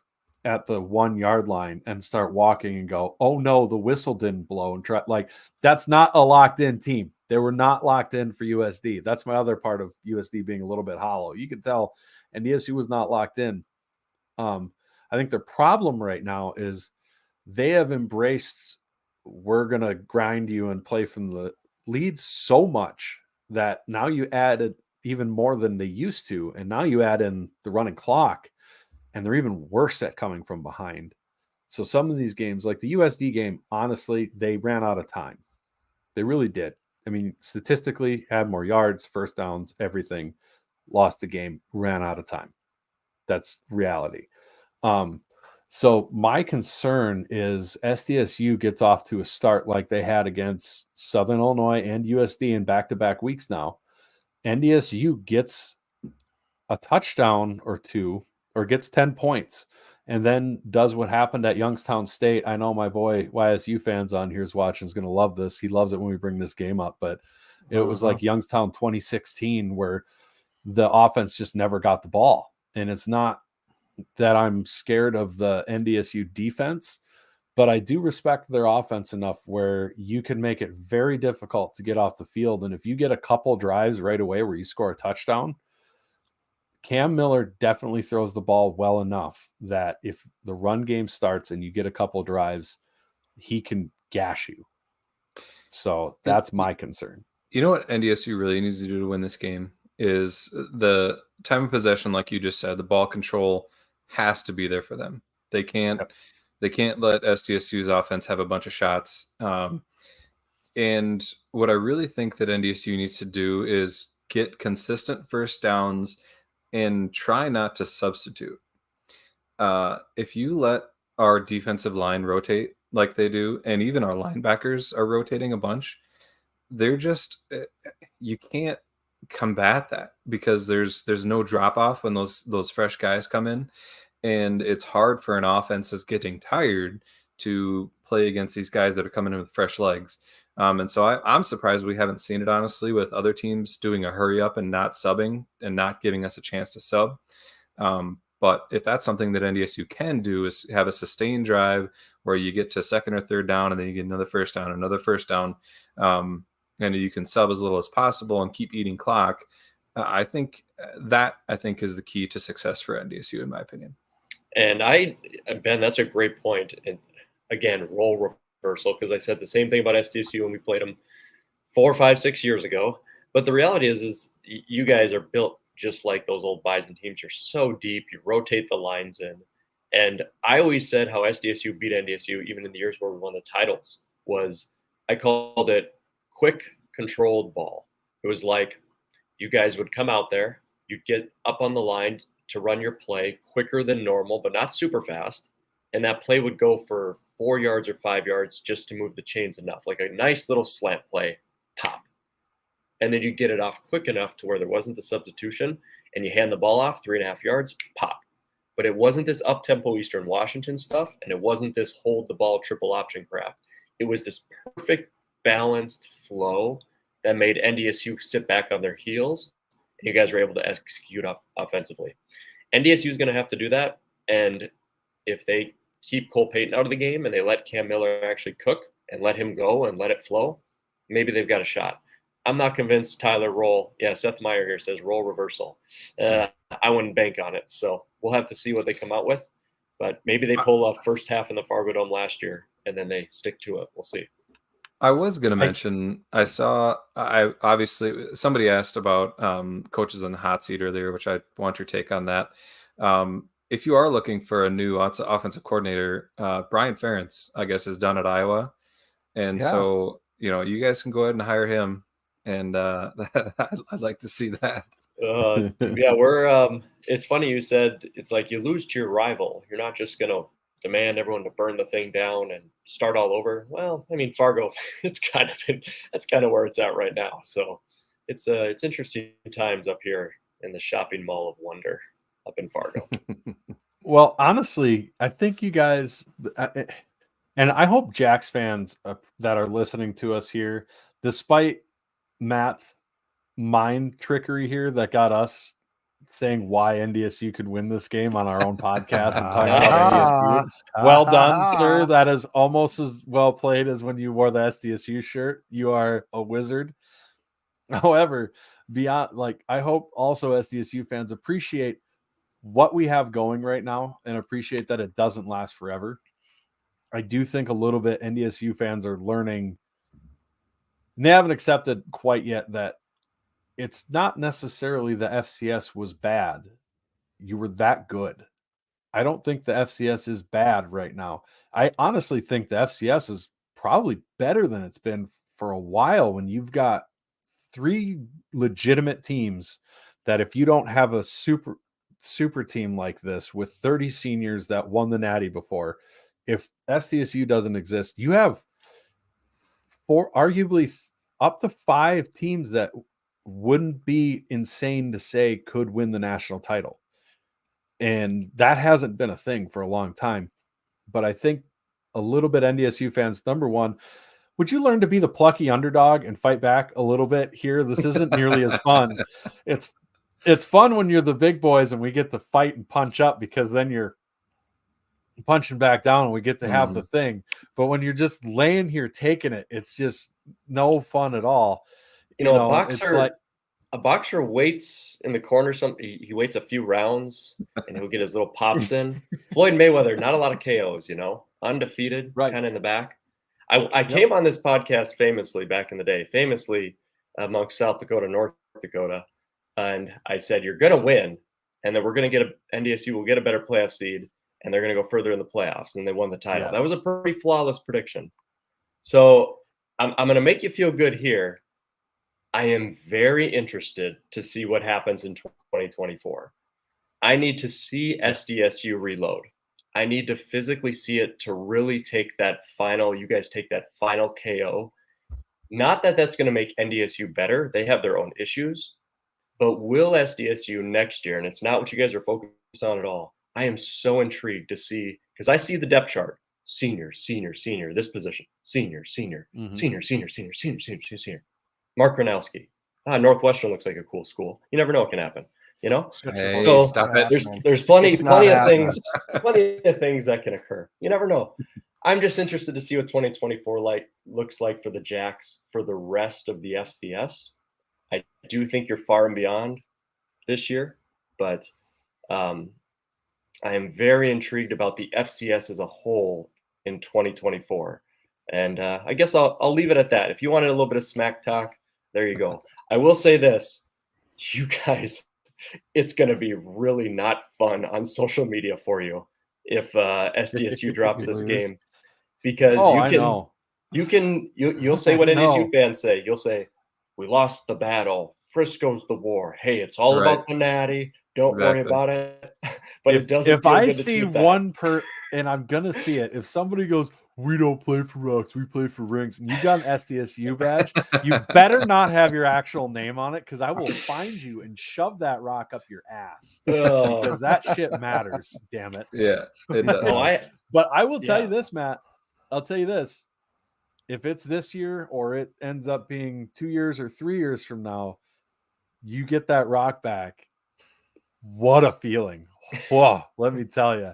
at the 1 yard line and start walking and go, oh no, the whistle didn't blow, and try, like, that's not a locked in team. They were not locked in for USD. That's my other part of USD being a little bit hollow. You can tell, and DSU was not locked in. I think their problem right now is they have embraced, we're going to grind you and play from the lead so much that now you added even more than they used to. And now you add in the running clock, and they're even worse at coming from behind. So some of these games, like the USD game, honestly, they ran out of time. They really did. I mean, statistically, had more yards, first downs, everything, lost the game, ran out of time. That's reality. So my concern is SDSU gets off to a start like they had against Southern Illinois and USD in back-to-back weeks now. NDSU gets a touchdown or two, or gets 10 points, and then does what happened at Youngstown State. I know my boy YSU fans on here's watching is going to love this. He loves it when we bring this game up, but it was like Youngstown 2016 where the offense just never got the ball. And it's not that I'm scared of the NDSU defense, but I do respect their offense enough where you can make it very difficult to get off the field. And if you get a couple drives right away where you score a touchdown, Cam Miller definitely throws the ball well enough that if the run game starts and you get a couple drives, he can gash you. So that's my concern. You know what NDSU really needs to do to win this game is the time of possession, like you just said. The ball control has to be there for them. They can't let SDSU's offense have a bunch of shots. And what I really think that NDSU needs to do is get consistent first downs and try not to substitute. If you let our defensive line rotate like they do, and even our linebackers are rotating a bunch, they're just, you can't combat that because there's no drop off when those fresh guys come in, and it's hard for an offense that's getting tired to play against these guys that are coming in with fresh legs. And so I'm surprised we haven't seen it, honestly, with other teams doing a hurry up and not subbing and not giving us a chance to sub. But if that's something that NDSU can do, is have a sustained drive where you get to second or third down and then you get another first down, and you can sub as little as possible and keep eating clock. I think is the key to success for NDSU, in my opinion. And Ben, that's a great point. And again, role reversal, because I said the same thing about SDSU when we played them 4, 5, 6 years ago. But the reality is you guys are built just like those old Bison teams. You're so deep, you rotate the lines in. And I always said how SDSU beat NDSU, even in the years where we won the titles, I called it quick, controlled ball. It was like you guys would come out there, you'd get up on the line to run your play quicker than normal, but not super fast. And that play would go for 4 yards or 5 yards just to move the chains enough, like a nice little slant play, pop. And then you get it off quick enough to where there wasn't the substitution, and you hand the ball off 3.5 yards, pop. But it wasn't this up-tempo Eastern Washington stuff, and it wasn't this hold the ball triple option crap. It was this perfect balanced flow that made NDSU sit back on their heels, and you guys were able to execute offensively. NDSU is going to have to do that, and if they keep Cole Payton out of the game and they let Cam Miller actually cook and let him go and let it flow, maybe they've got a shot. I'm not convinced Tyler roll. Yeah, Seth Meyer here says role reversal. I wouldn't bank on it, so we'll have to see what they come out with. But maybe they pull a first half in the Fargo Dome last year, and then they stick to it. We'll see. I was going to mention, I obviously, somebody asked about coaches on the hot seat earlier, which I want your take on that. If you are looking for a new offensive coordinator, Brian Ferentz, I guess, is done at Iowa. And so, you guys can go ahead and hire him. And I'd like to see that. Yeah, we're. It's funny you said it's like you lose to your rival. You're not just gonna demand everyone to burn the thing down and start all over. Well, I mean, Fargo, that's kind of where it's at right now. So it's interesting times up here in the shopping mall of wonder up in Fargo. Well, honestly, I think you guys, and I hope Jax fans that are listening to us here, despite Matt's mind trickery here that got us saying why NDSU could win this game on our own podcast and talking about NDSU. Well done, sir. That is almost as well played as when you wore the SDSU shirt. You are a wizard. However, beyond, like, I hope also SDSU fans appreciate what we have going right now and appreciate that it doesn't last forever. I do think a little bit NDSU fans are learning, and they haven't accepted quite yet that it's not necessarily the FCS was bad. You were that good. I don't think the FCS is bad right now. I honestly think the FCS is probably better than it's been for a while when you've got 3 legitimate teams that if you don't have a super team like this with 30 seniors that won the Natty before, if SDSU doesn't exist, you have arguably up to 5 teams that wouldn't be insane to say could win the national title. And that hasn't been a thing for a long time. But I think a little bit NDSU fans, number one, would you learn to be the plucky underdog and fight back a little bit here? This isn't nearly as fun. It's fun when you're the big boys and we get to fight and punch up because then you're punching back down and we get to have the thing. But when you're just laying here taking it, it's just no fun at all. You know, a boxer waits in the corner. He waits a few rounds and he'll get his little pops in. Floyd Mayweather, not a lot of KOs, undefeated, kind of in the back. I came on this podcast famously back in the day, amongst South Dakota, North Dakota. And I said, you're going to win. And then we're going to get NDSU will get a better playoff seed. And they're going to go further in the playoffs. And they won the title. Yeah. That was a pretty flawless prediction. So I'm going to make you feel good here. I am very interested to see what happens in 2024. I need to see SDSU reload. I need to physically see it to really take that final, you guys take that final KO. Not that that's going to make NDSU better. They have their own issues. But will SDSU next year, and it's not what you guys are focused on at all, I am so intrigued to see, because I see the depth chart. Senior, this position. Senior, senior. Mark Gronowski. Northwestern looks like a cool school. You never know what can happen, Hey, so stop it. There's plenty of things that can occur. You never know. I'm just interested to see what 2024 looks like for the Jacks for the rest of the FCS. I do think you're far and beyond this year, but I am very intrigued about the FCS as a whole in 2024. And I guess I'll leave it at that. If you wanted a little bit of smack talk, there you go. I will say this, you guys, it's going to be really not fun on social media for you if SDSU drops this game, because you'll say what NDSU fans say. You'll say, we lost the battle. Frisco's the war. Hey, it's all about the Natty. Don't worry about it. But it doesn't. If I see one and I'm gonna see it, if somebody goes, we don't play for rocks, we play for rings, and you got an SDSU badge, you better not have your actual name on it, because I will find you and shove that rock up your ass. Because that shit matters, damn it. Yeah, it does. But I will tell you this, Matt. I'll tell you this. If it's this year or it ends up being 2 years or 3 years from now, you get that rock back. What a feeling. Whoa, let me tell you.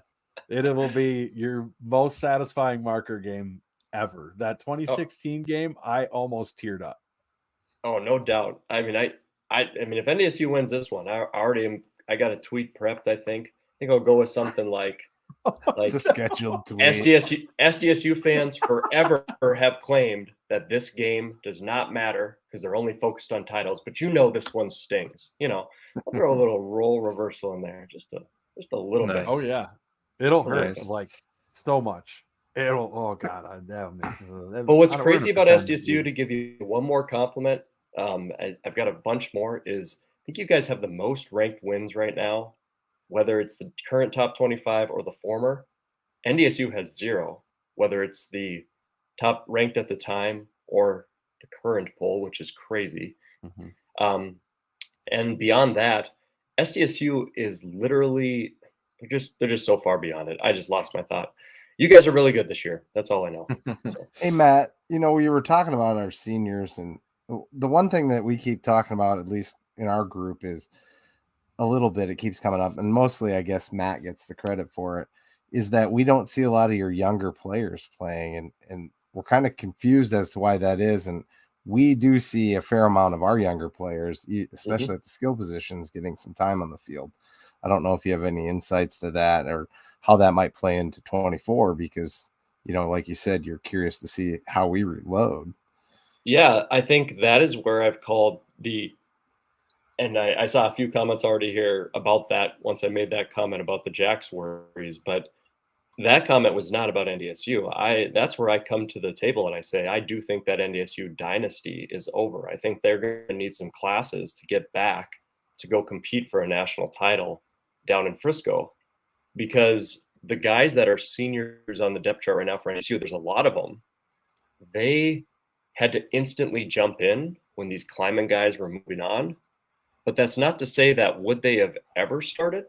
It will be your most satisfying marker game ever. That 2016 game, I almost teared up. Oh, no doubt. I mean, if NDSU wins this one, I got a tweet prepped, I think. I think I'll go with something like it's a scheduled tweet. SDSU fans forever have claimed that this game does not matter because they're only focused on titles, but this one stings. I'll throw a little role reversal in there, just a little bit. Oh yeah, it'll hurt like so much. It'll. Oh god, but what's crazy about SDSU, to give you one more compliment, I've got a bunch more, is think you guys have the most ranked wins right now, whether it's the current top 25 or the former. NDSU has 0, whether it's the top ranked at the time or the current poll, which is crazy. And beyond that, SDSU is literally they're just so far beyond it. I just lost my thought. You guys are really good this year. That's all I know. So. Hey, Matt, we were talking about our seniors, and the one thing that we keep talking about, at least in our group, is a little bit, it keeps coming up, and mostly I guess Matt gets the credit for it, is that we don't see a lot of your younger players playing, and we're kind of confused as to why that is. And we do see a fair amount of our younger players, especially at the skill positions, getting some time on the field. I don't know if you have any insights to that or how that might play into 24, because, like you said, you're curious to see how we reload. Yeah, I think that is where I've called and I saw a few comments already here about that once I made that comment about the Jacks worries, but that comment was not about NDSU. That's where I come to the table and I say, I do think that NDSU dynasty is over. I think they're going to need some classes to get back to go compete for a national title down in Frisco, because the guys that are seniors on the depth chart right now for NDSU, there's a lot of them. They had to instantly jump in when these climbing guys were moving on. But that's not to say that would they have ever started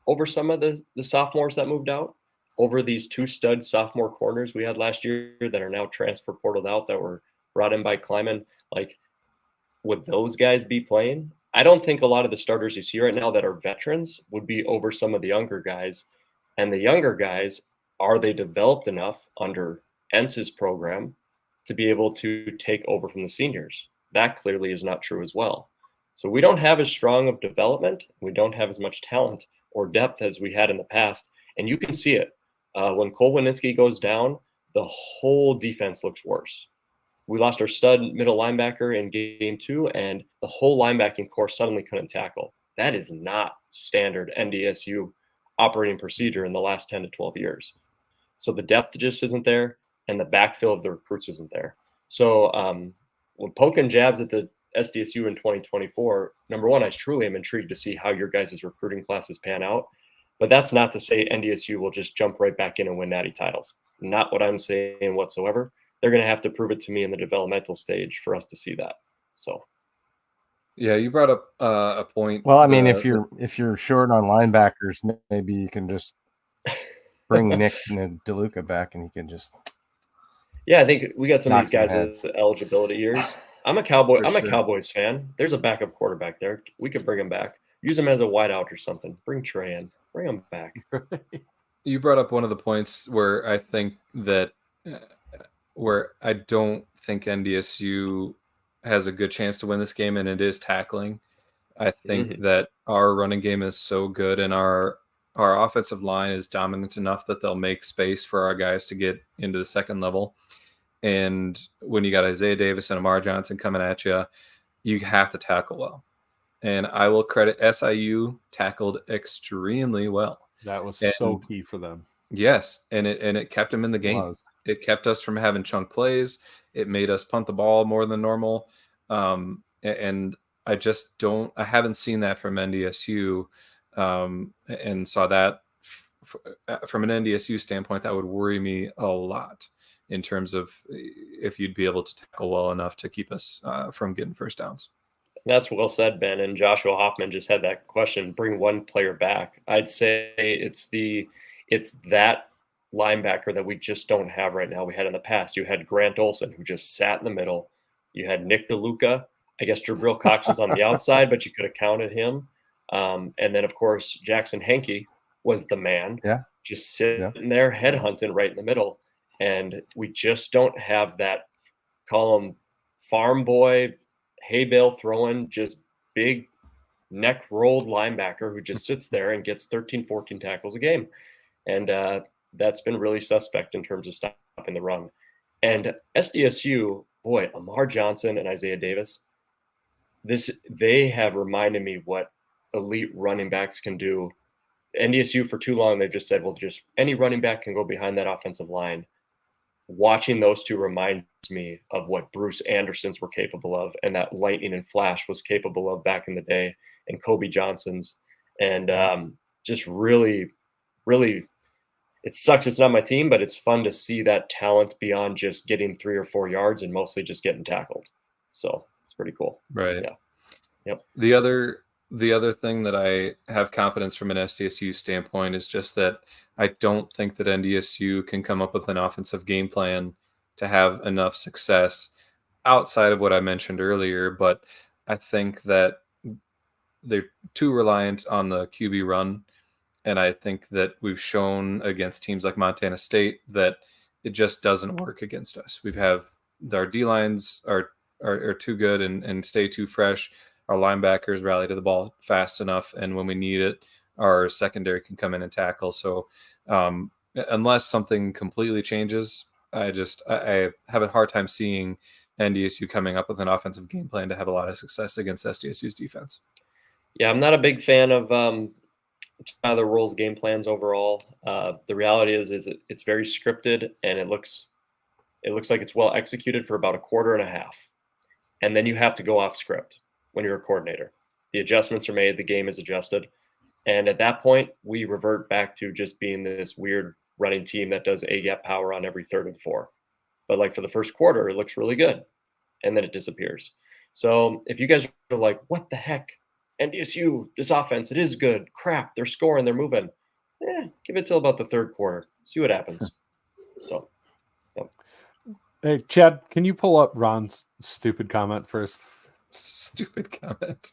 over some of the sophomores that moved out, over these 2 stud sophomore corners we had last year that are now transfer portaled out that were brought in by Kleiman. Like, would those guys be playing? I don't think a lot of the starters you see right now that are veterans would be over some of the younger guys. And the younger guys, are they developed enough under NSU's program to be able to take over from the seniors? That clearly is not true as well. So we don't have as strong of development. We don't have as much talent or depth as we had in the past. And you can see it. When Cole Winitsky goes down, the whole defense looks worse. We lost our stud middle linebacker in game 2, and the whole linebacking core suddenly couldn't tackle. That is not standard NDSU operating procedure in the last 10 to 12 years. So the depth just isn't there, and the backfill of the recruits isn't there. So when poking jabs at the SDSU in 2024, number one, I truly am intrigued to see how your guys' recruiting classes pan out. But that's not to say NDSU will just jump right back in and win natty titles. Not what I'm saying whatsoever. They're going to have to prove it to me in the developmental stage for us to see that. So, yeah, you brought up a point. Well, I mean, if you're short on linebackers, maybe you can just bring Nick DeLuca back, and he can just. Yeah, I think we got some of these guys with eligibility years. I'm a Cowboy. I'm a Cowboys fan. There's a backup quarterback there. We could bring him back. Use him as a wideout or something. Bring Trey in. Bring him back. You brought up one of the points where I think that where I don't think NDSU has a good chance to win this game, and it is tackling. I think that our running game is so good, and our offensive line is dominant enough that they'll make space for our guys to get into the second level. And when you got Isaiah Davis and Amar Johnson coming at you, you have to tackle well. And I will credit SIU tackled extremely well. That was so key for them. Yes, and it kept them in the game. It kept us from having chunk plays. It made us punt the ball more than normal. And I haven't seen that from NDSU, and saw that from an NDSU standpoint, that would worry me a lot in terms of if you'd be able to tackle well enough to keep us from getting first downs. That's well said, Ben. And Joshua Hoffman just had that question, bring one player back. I'd say it's that linebacker that we just don't have right now. We had in the past. You had Grant Olson, who just sat in the middle. You had Nick DeLuca. I guess Jabril Cox was on the outside, but you could have counted him. And then, of course, Jackson Henke was the man. Yeah. Just sitting there headhunting right in the middle. And we just don't have that, call him farm boy, hay bale throwing, just big neck rolled linebacker who just sits there and gets 13, 14 tackles a game. And that's been really suspect in terms of stopping the run. And SDSU, boy, Amar Johnson and Isaiah Davis, they have reminded me what elite running backs can do. NDSU for too long, they've just said, well, just any running back can go behind that offensive line. watching those two reminds me of what Bruce Andersons were capable of, and that Lightning and Flash was capable of back in the day, and Kobe Johnson's, and just really, really, it sucks it's not my team, but it's fun to see that talent beyond just getting 3 or 4 yards and mostly just getting tackled. So it's pretty cool. Right. Yeah. Yep. The other thing that I have confidence from an SDSU standpoint is just that I don't think that NDSU can come up with an offensive game plan to have enough success outside of what I mentioned earlier. But I think that they're too reliant on the QB run. And I think that we've shown against teams like Montana State that it just doesn't work against us. Our D lines are too good and stay too fresh. Our linebackers rally to the ball fast enough, and when we need it, our secondary can come in and tackle. So unless something completely changes, I have a hard time seeing NDSU coming up with an offensive game plan to have a lot of success against SDSU's defense. Yeah, I'm not a big fan of the rules game plans overall. The reality is it's very scripted, and it looks like it's well executed for about a quarter and a half, and then you have to go off script. When you're a coordinator, the adjustments are made, the game is adjusted. And at that point, we revert back to just being this weird running team that does A-gap power on every 3rd and 4. But like for the first quarter, it looks really good. And then it disappears. So if you guys are like, what the heck? NDSU, this offense, it is good. Crap, they're scoring, they're moving. Give it till about the 3rd quarter. See what happens. So, yep. Hey, Chad, can you pull up Ron's stupid comment first? Stupid comment.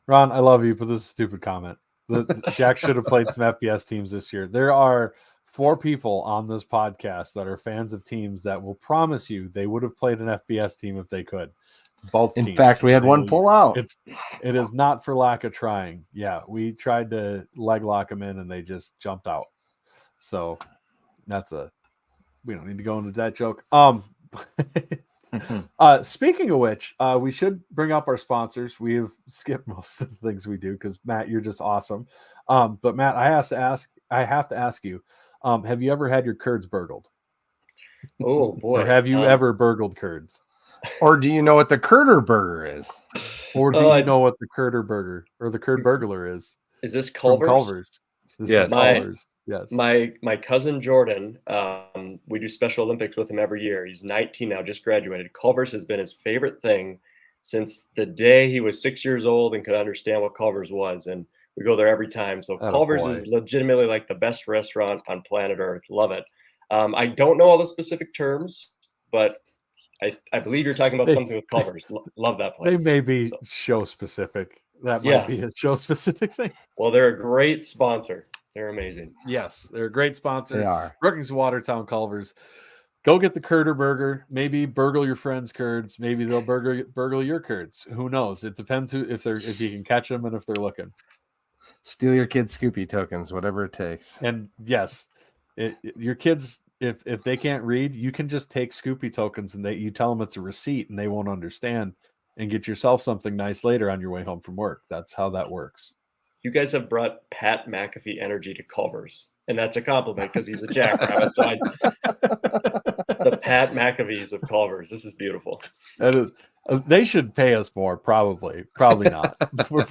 Ron, I love you, but this is a stupid comment. Jack should have played some FBS teams this year. There are 4 people on this podcast that are fans of teams that will promise you they would have played an FBS team if they could. Both teams. In fact, we had one pull out. It is not for lack of trying. Yeah, we tried to leg lock them in and they just jumped out. So we don't need to go into that joke. Speaking of which, we should bring up our sponsors. We have skipped most of the things we do because Matt, you're just awesome. But Matt, I have to ask you, have you ever had your curds burgled? Oh boy. Or have you ever burgled curds? Or do you know what the Curder Burger is? Or do you know what the Curder Burger or the Curd Burglar is? Is this Culver's? Culver's. This Yes. is Culver's. Yes. My cousin Jordan, we do Special Olympics with him every year. He's 19 now, just graduated. Culver's has been his favorite thing since the day he was 6 years old and could understand what Culver's was. And we go there every time. So Culver's is legitimately like the best restaurant on planet Earth. Love it. I don't know all the specific terms, but I believe you're talking about something with Culver's. Love that place. They may be show specific. That might be a show specific thing. Well, they're a great sponsor. They're amazing. Yes, they're a great sponsor. They are. Brookings Watertown Culver's. Go get the Curder Burger. Maybe burgle your friends' curds. Maybe they'll burgle your curds. Who knows? It depends if you can catch them and if they're looking. Steal your kids' Scoopy tokens, whatever it takes. And yes, your kids, if they can't read, you can just take Scoopy tokens and you tell them it's a receipt and they won't understand, and get yourself something nice later on your way home from work. That's how that works. You guys have brought Pat McAfee energy to Culver's, and that's a compliment because he's a jackrabbit. So the Pat McAfees of Culver's. This is beautiful. That is. They should pay us more, probably not. We're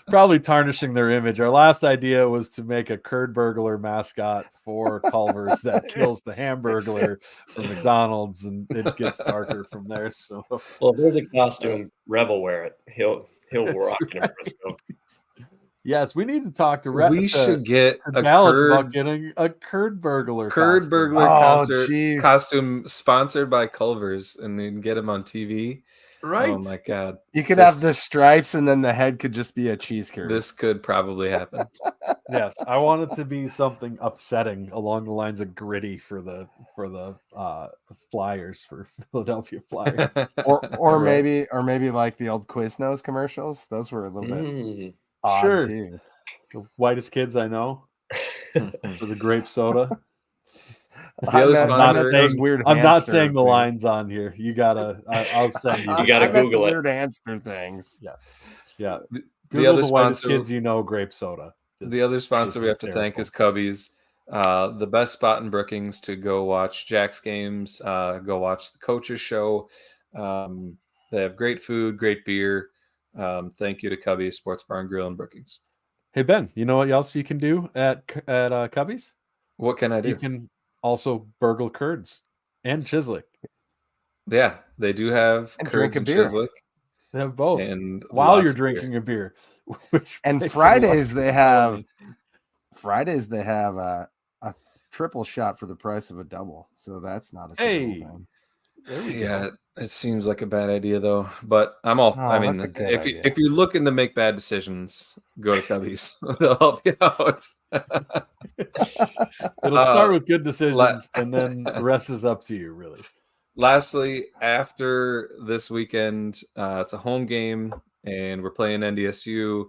probably tarnishing their image. Our last idea was to make a Curd Burglar mascot for Culver's that kills the Hamburglar from McDonald's, and it gets darker from there. So, well, if there's a costume, Rev will wear it. He'll rock in a Frisco. Yes, we need to talk to Rev. We should get a Dallas about getting a Curd Burglar costume sponsored by Culver's, and then get him on TV. Right. Oh my God. You could have the stripes and then the head could just be a cheese curd. This could probably happen. Yes. I want it to be something upsetting along the lines of Gritty for the Flyers, for Philadelphia Flyers. or maybe like the old Quiznos commercials. Those were a little bit odd too. The whitest kids I know for the grape soda. The other sponsor, I'm not saying the lines on here. You gotta. I'll send you. You gotta Google it. Weird hamster things. Yeah. The other whitest sponsor, kids you know, grape soda. The other sponsor we have to thank is Cubbies. The best spot in Brookings to go watch Jack's games, go watch the coaches show. They have great food, great beer. Thank you to Cubby Sports Bar and Grill in Brookings. Hey Ben, you know what else you can do at Cubby's? What can I do? You can also burgle curds and chislic. Yeah, they do have And curds and drink a beer. chislic. They have both And while lots you're of beer. drinking a beer. Which And makes it Fridays less they have compelling. a triple shot for the price of a double. So that's not a Hey. terrible thing. There we Yeah, go. it seems like a bad idea though. But I'm all. I Oh, mean, that's a good idea. if you're looking to make bad decisions, go to Cubby's. They'll help you out. It'll start with good decisions, and then the rest is up to you, really. Lastly, after this weekend, it's a home game, and we're playing NDSU.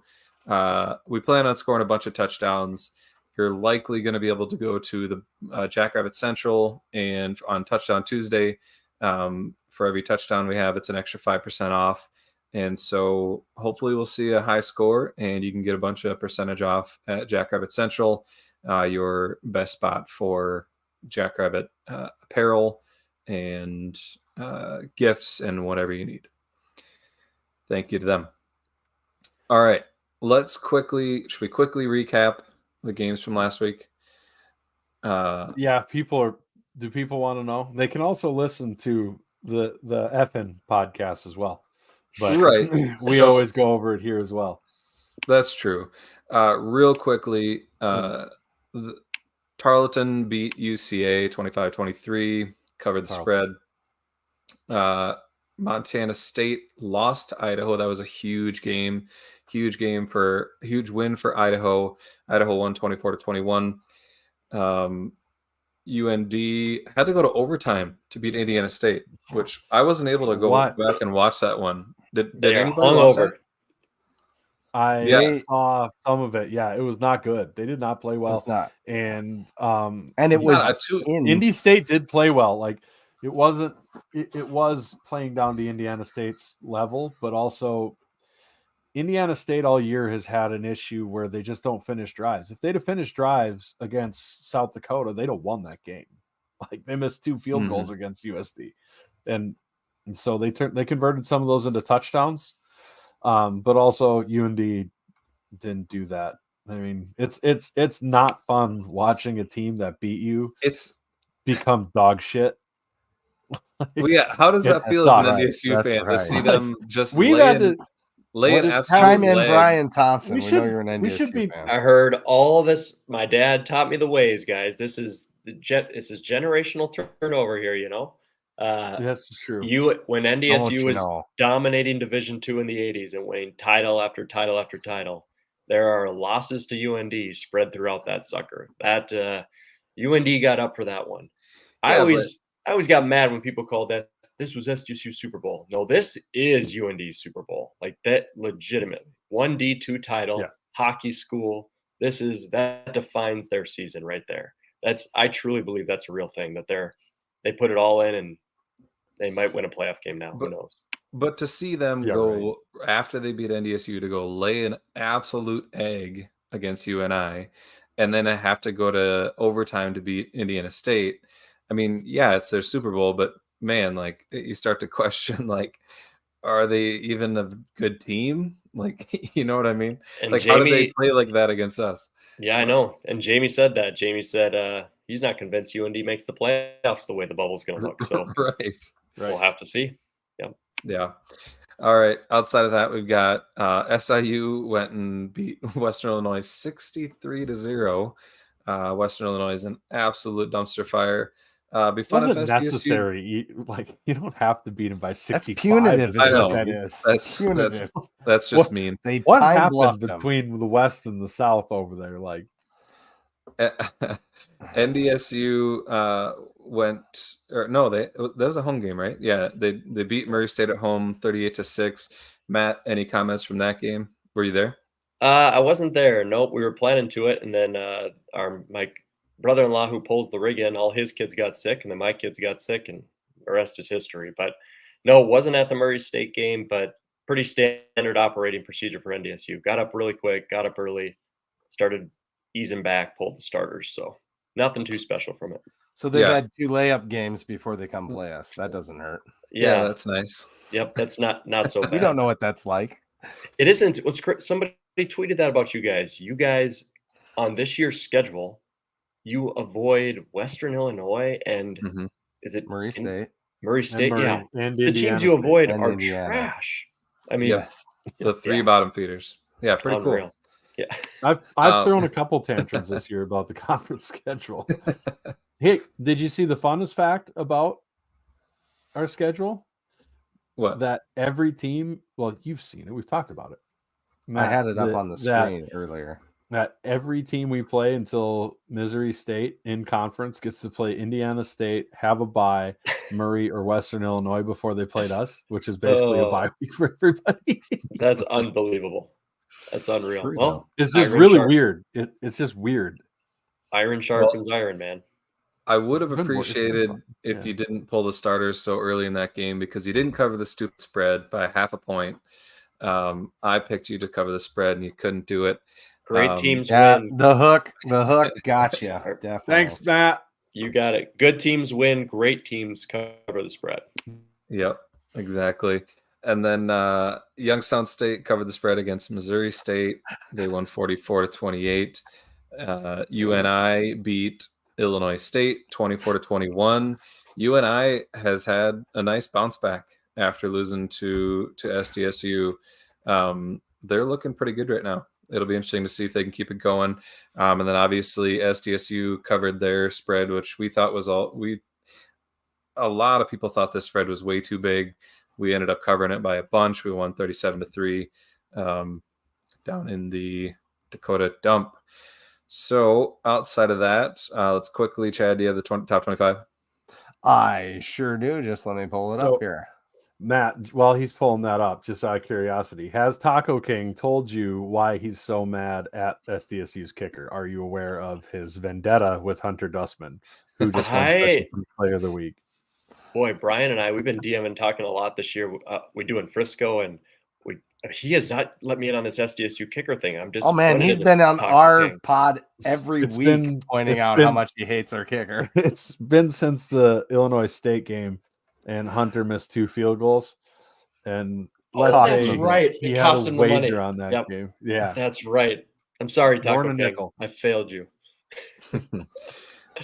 We plan on scoring a bunch of touchdowns. You're likely going to be able to go to the Jackrabbit Central, and on Touchdown Tuesday, for every touchdown we have, it's an extra 5% off. And so hopefully we'll see a high score, and you can get a bunch of percentage off at Jackrabbit Central, your best spot for Jackrabbit apparel and gifts and whatever you need. Thank you to them. All right, should we quickly recap the games from last week? Yeah, do people want to know? They can also listen to the FN podcast as well. But right, we always go over it here as well. That's true. Real quickly, Tarleton beat UCA 25-23, covered the spread. Montana State lost to Idaho. That was a huge game. Huge win for Idaho. Idaho won 24-21. UND had to go to overtime to beat Indiana State, which I wasn't able to go back and watch that one. Did anybody watch that? I saw some of it. Yeah, it was not good. They did not play well. It's not. And it was Indy State did play well. Like it wasn't. It was playing down to Indiana State's level, but also Indiana State all year has had an issue where they just don't finish drives. If they'd have finished drives against South Dakota, they'd have won that game. Like they missed 2 field goals against USD, and so they converted some of those into touchdowns. But also UND didn't do that. I mean, it's not fun watching a team that beat you become dog shit. Well, yeah. How does that feel as an NDSU fan to see them just lay an absolute chime in, leg? Brian Thompson. We know you're an NDSU fan. I heard all this. My dad taught me the ways, guys. This is generational turnover here. You know. That's true. When NDSU was dominating Division II in the 80s and winning title after title after title, there are losses to UND spread throughout that sucker. That UND got up for that one. Yeah, I always got mad when people called this was SDSU Super Bowl. No, this is UND's Super Bowl. Like that, legitimately 1D2 title, hockey school. That defines their season right there. I truly believe that's a real thing, that they put it all in and they might win a playoff game now. Who knows? But to see them go after they beat NDSU to go lay an absolute egg against UNI, and then have to go to overtime to beat Indiana State. I mean, yeah, it's their Super Bowl, but man, like you start to question, like, are they even a good team? Like, you know what I mean? And like, how did they play like that against us? Yeah, I know. And Jamie said that. Jamie said he's not convinced UND makes the playoffs the way the bubble's going to look. So right. We'll have to see. Yeah. All right. Outside of that, we've got SIU went and beat Western Illinois 63-0. Western Illinois is an absolute dumpster fire. Be fun if SDSU... necessary. Like you don't have to beat them by 65. That's punitive. I know. That is. That's punitive. That's just mean. What happened between the West and the South over there? Like NDSU that was a home game, right? Yeah, they beat Murray State at home 38-6. Matt, any comments from that game? Were you there? I wasn't there. Nope, we were planning to it, and then my brother-in-law who pulls the rig in, all his kids got sick, and then my kids got sick, and the rest is history. But no, it wasn't at the Murray State game, but pretty standard operating procedure for NDSU. Got up really quick, got up early, started easing back, pulled the starters. So Nothing too special from it. So they've Yeah. had 2 layup games before they come play us. That doesn't hurt. Yeah, that's nice. yep, that's not so bad. We don't know what that's like. It isn't. Somebody tweeted that about you guys. You guys on this year's schedule, you avoid Western Illinois and Mhm. is it Murray State. Murray State, Murray, yeah. and The Indiana teams you State. avoid And are Indiana. trash. I mean, Yes. The 3 yeah. bottom feeders. Yeah, pretty Unreal. cool. Yeah. I've thrown a couple tantrums this year about the conference schedule. Hey, did you see the funnest fact about our schedule? What? That every team, well, you've seen it. We've talked about it. I Matt, had it up on the that- screen earlier. That every team we play until Missouri State in conference gets to play Indiana State, have a bye, Murray or Western Illinois before they played us, which is basically a bye week for everybody. That's unbelievable. That's unreal. True, Well, though. It's just Iron really Shark- weird. It's just weird. Iron sharpens iron, man. I would have It's been appreciated fun. if Yeah. you didn't pull the starters so early in that game because you didn't cover the stupid spread by half a point. I picked you to cover the spread and you couldn't do it. Great teams Yeah, win. the hook got you. Definitely. Thanks, Matt. You got it. Good teams win. Great teams cover the spread. Yep, exactly. And then Youngstown State covered the spread against Missouri State. They won 44-28. UNI beat Illinois State 24-21. UNI has had a nice bounce back after losing to SDSU. They're looking pretty good right now. It'll be interesting to see if they can keep it going. And then obviously SDSU covered their spread, which we thought was a lot of people thought this spread was way too big. We ended up covering it by a bunch. We won 37-3 down in the Dakota Dump. So outside of that, let's quickly, Chad, do you have the top 25? I sure do. Just let me pull it So- up here. Matt, while he's pulling that up, just out of curiosity, has Taco King told you why he's so mad at SDSU's kicker? Are you aware of his vendetta with Hunter Dustman, who just won Special Teams Player of the Week? Boy, Brian and I, we've been DMing talking a lot this year. We do in Frisco, and he has not let me in on this SDSU kicker thing. I'm just Oh man, he's been on our pod every It's week been- pointing it's out been- how much he hates our kicker. It's been since the Illinois State game, and Hunter missed 2 field goals. And let's that's say right. he It had cost a him the money. wager on that Yep. game. Yeah. That's right. I'm sorry, More Taco than a King. nickel. I failed you.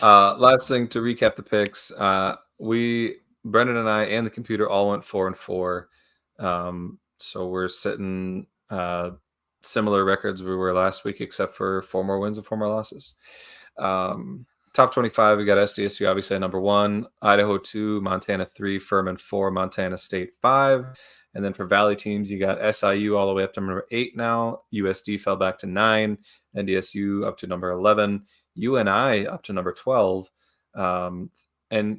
Last thing to recap the picks, Brendan and I and the computer all went 4-4. So we're sitting similar records we were last week, except for 4 more wins and 4 more losses. Top 25, we got SDSU obviously at number 1, Idaho 2, Montana 3, Furman 4, Montana State 5. And then for Valley teams, you got SIU all the way up to number 8 now. USD fell back to 9. NDSU up to number 11. UNI up to number 12. And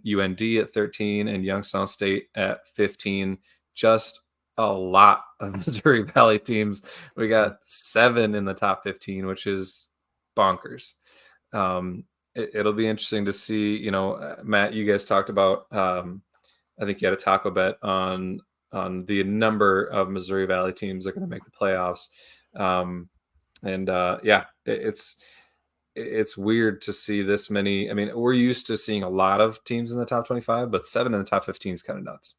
UND at 13. And Youngstown State at 15. Just a lot of Missouri Valley teams. We got 7 in the top 15, which is bonkers. It'll be interesting to see, Matt, you guys talked about, I think you had a taco bet on the number of Missouri Valley teams that are going to make the playoffs. It's weird to see this many. I mean, we're used to seeing a lot of teams in the top 25, but 7 in the top 15 is kind of nuts.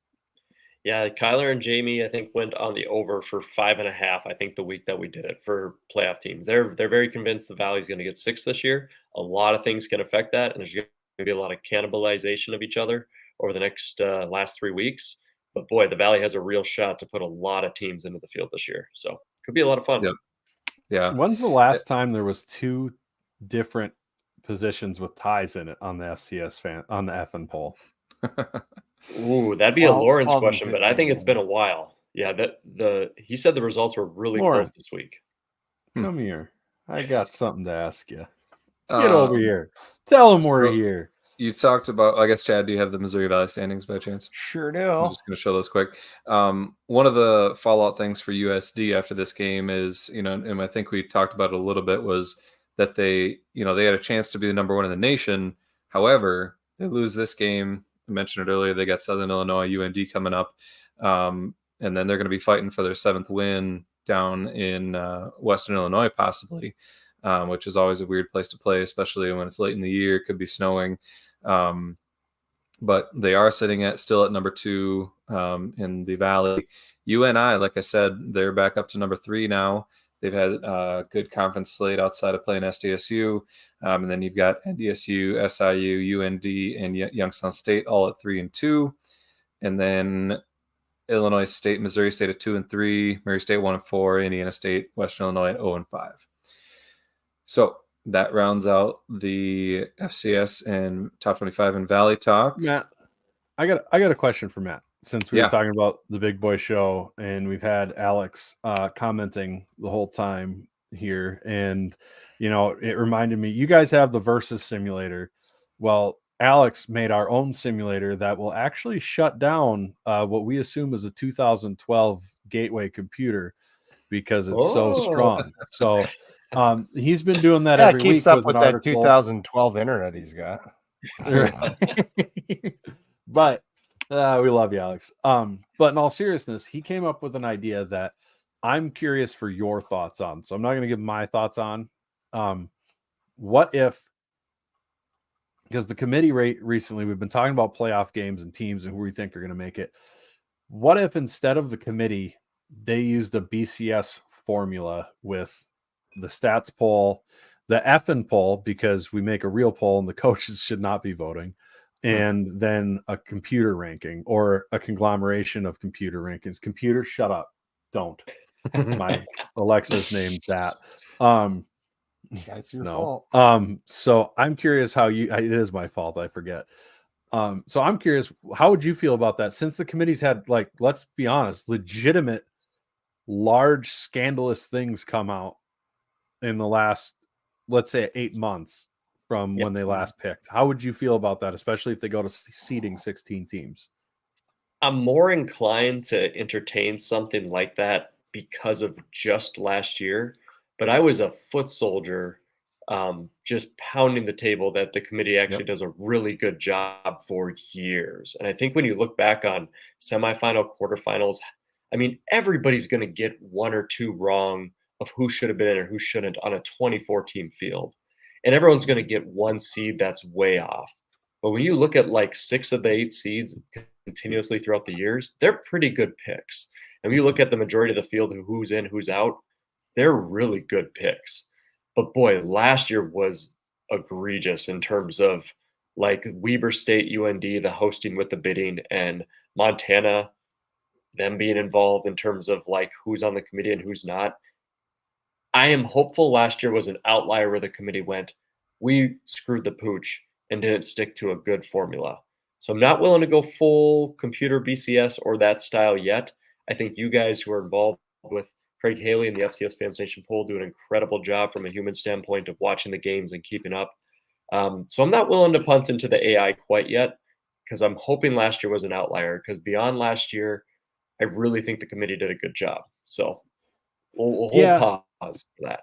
Yeah, Kyler and Jamie, I think, went on the over for 5.5. I think the week that we did it for playoff teams, they're very convinced the Valley's going to get 6 this year. A lot of things can affect that, and there's going to be a lot of cannibalization of each other over the next last 3 weeks. But boy, the Valley has a real shot to put a lot of teams into the field this year, so it could be a lot of fun. Yep. Yeah. When's the last time there was 2 different positions with ties in it on the FCS on the FN poll? Ooh, that'd be a Lawrence 12 and question, but I think it's 15. been a while. Yeah, he said the results were really Lawrence. close this week. Come here. I got something to ask you. Get over Um, here. Tell him we're so- here. You talked about, I guess, Chad, do you have the Missouri Valley standings by chance? Sure I'm do. just going to show those quick. One of the fallout things for USD after this game is, and I think we talked about it a little bit, was that they had a chance to be the number 1 in the nation. However, they lose this game. I mentioned it earlier. They got Southern Illinois, UND coming up. And then they're going to be fighting for their 7th win down in Western Illinois, possibly. which is always a weird place to play, especially when it's late in the year. It could be snowing. But they are sitting still at number 2 in the Valley. UNI, like I said, they're back up to number 3 now. They've had a good conference slate outside of playing SDSU. And then you've got NDSU, SIU, UND, and Youngstown State all at 3 and 2. And then Illinois State, Missouri State at 2 and 3, Murray State 1 and 4, Indiana State, Western Illinois at 0 and 5. So that rounds out the FCS and top 25 and Valley talk. Matt, I got a question for Matt. Since we were talking about the Big Boy Show, and we've had Alex commenting the whole time here, and it reminded me, you guys have the Versus simulator. Well, Alex made our own simulator that will actually shut down what we assume is a 2012 Gateway computer because it's so strong. So he's been doing that every week. Keeps up with that 2012 internet he's got. But we love you, Alex. But in all seriousness, he came up with an idea that I'm curious for your thoughts on. So I'm not going to give my thoughts on. What if, because the committee recently, we've been talking about playoff games and teams and who we think are going to make it. What if instead of the committee, they used a BCS formula with the stats poll, the effing poll, because we make a real poll and the coaches should not be voting, and then a computer ranking or a conglomeration of computer rankings. Computer, shut up. Don't. My Alexa's named that. That's your fault. So I'm curious how it is my fault. I forget. So I'm curious, how would you feel about that? Since the committee's had, like, let's be honest, legitimate, large, scandalous things come out in the last, let's say, 8 months from when they last picked. How would you feel about that, especially if they go to seeding 16 teams? I'm more inclined to entertain something like that because of just last year. But I was a foot soldier, just pounding the table that the committee actually does a really good job for years. And I think when you look back on semifinal, quarterfinals, I mean, everybody's going to get 1 or 2 wrong of who should have been in or who shouldn't on a 24-team field. And everyone's going to get 1 seed that's way off. But when you look at like 6 of the 8 seeds continuously throughout the years, they're pretty good picks. And when you look at the majority of the field, who's in, who's out, they're really good picks. But boy, last year was egregious in terms of like Weber State, UND, the hosting with the bidding, and Montana, them being involved in terms of like who's on the committee and who's not. I am hopeful last year was an outlier where the committee went, we screwed the pooch and didn't stick to a good formula. So I'm not willing to go full computer BCS or that style yet. I think you guys who are involved with Craig Haley and the FCS Fans Nation poll do an incredible job from a human standpoint of watching the games and keeping up. So I'm not willing to punt into the AI quite yet because I'm hoping last year was an outlier, because beyond last year, I really think the committee did a good job. So we'll hold pause for that.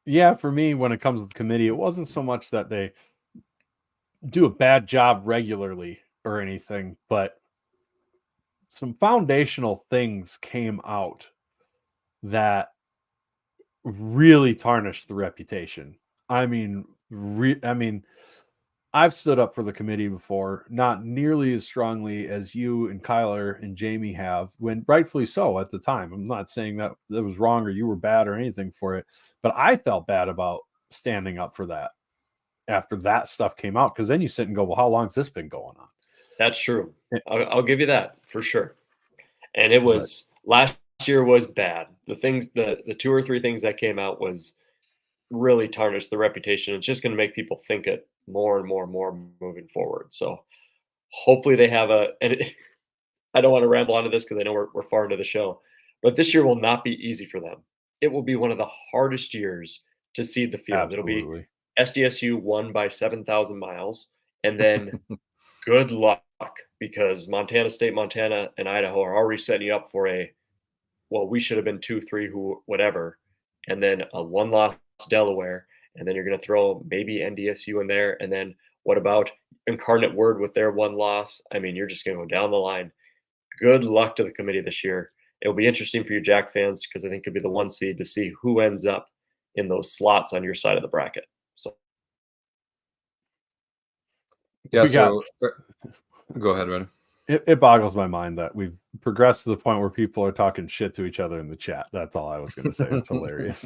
Yeah, for me, when it comes to the committee, it wasn't so much that they do a bad job regularly or anything, but some foundational things came out that really tarnished the reputation. I mean, I've stood up for the committee before, not nearly as strongly as you and Kyler and Jamie have, when rightfully so at the time. I'm not saying that it was wrong or you were bad or anything for it, but I felt bad about standing up for that after that stuff came out, because then you sit and go, well, how long has this been going on? That's true. I'll give you that for sure. And it was last year was bad. The 2 or 3 things that came out was really tarnished the reputation. It's just going to make people think it more and more and more moving forward. So hopefully they have I don't want to ramble onto this because I know we're far into the show, but this year will not be easy for them. It will be one of the hardest years to seed the field. Absolutely. It'll be SDSU won by 7,000 miles, and then good luck, because Montana State, Montana, and Idaho are already setting you up for we should have been 2-3, whatever, and then a 1-loss Delaware, and then you're going to throw maybe NDSU in there, and then what about Incarnate Word with their 1 loss? I mean, you're just going to go down the line. Good luck to the committee this year. It'll be interesting for you Jack fans, because I think it'll be the 1 seed to see who ends up in those slots on your side of the bracket. So Yeah. We got- Go ahead, Ren. It boggles my mind that we've progressed to the point where people are talking shit to each other in the chat. That's all I was going to say. It's hilarious.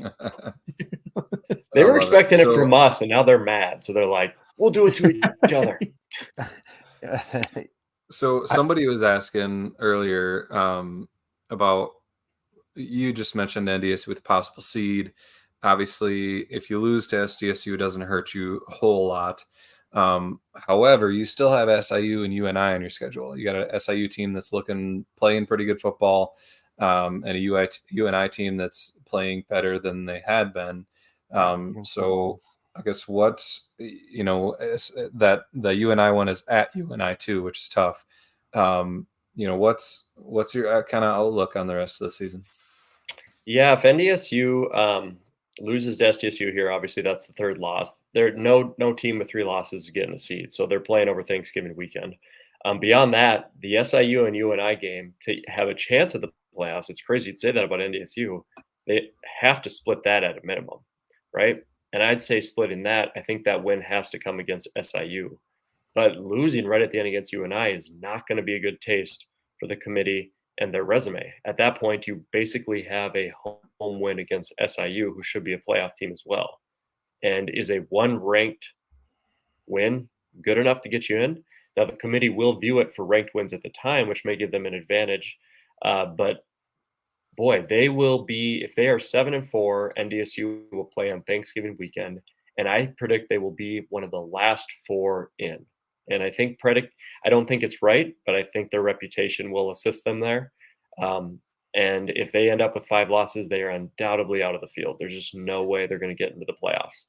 they were love it. expecting it So- from us, and now they're mad. So they're like, we'll do it to each other. So somebody was asking earlier about, you just mentioned NDSU with the possible seed. Obviously, if you lose to SDSU, it doesn't hurt you a whole lot. However, you still have SIU and UNI on your schedule. You got a SIU team that's playing pretty good football, and a UNI team that's playing better than they had been. So I guess that the UNI one is at UNI too, which is tough. What's your kind of outlook on the rest of the season? Yeah, if NDSU loses to SDSU here, obviously that's the third loss. There no team with 3 losses is getting a seed, so they're playing over Thanksgiving weekend. Beyond that, the SIU and UNI game to have a chance at the playoffs. It's crazy to say that about NDSU. They have to split that at a minimum, right? And I'd say splitting that, I think that win has to come against SIU. But losing right at the end against UNI is not going to be a good taste for the committee and their resume. At that point, you basically have a home win against SIU, who should be a playoff team as well. And is a 1 ranked win good enough to get you in? Now, the committee will view it for ranked wins at the time, which may give them an advantage. But boy, they will be, if they are 7-4, NDSU will play on Thanksgiving weekend. And I predict they will be one of the last 4 in. And I don't think it's right, but I think their reputation will assist them there. And if they end up with 5 losses, they are undoubtedly out of the field. There's just no way they're going to get into the playoffs.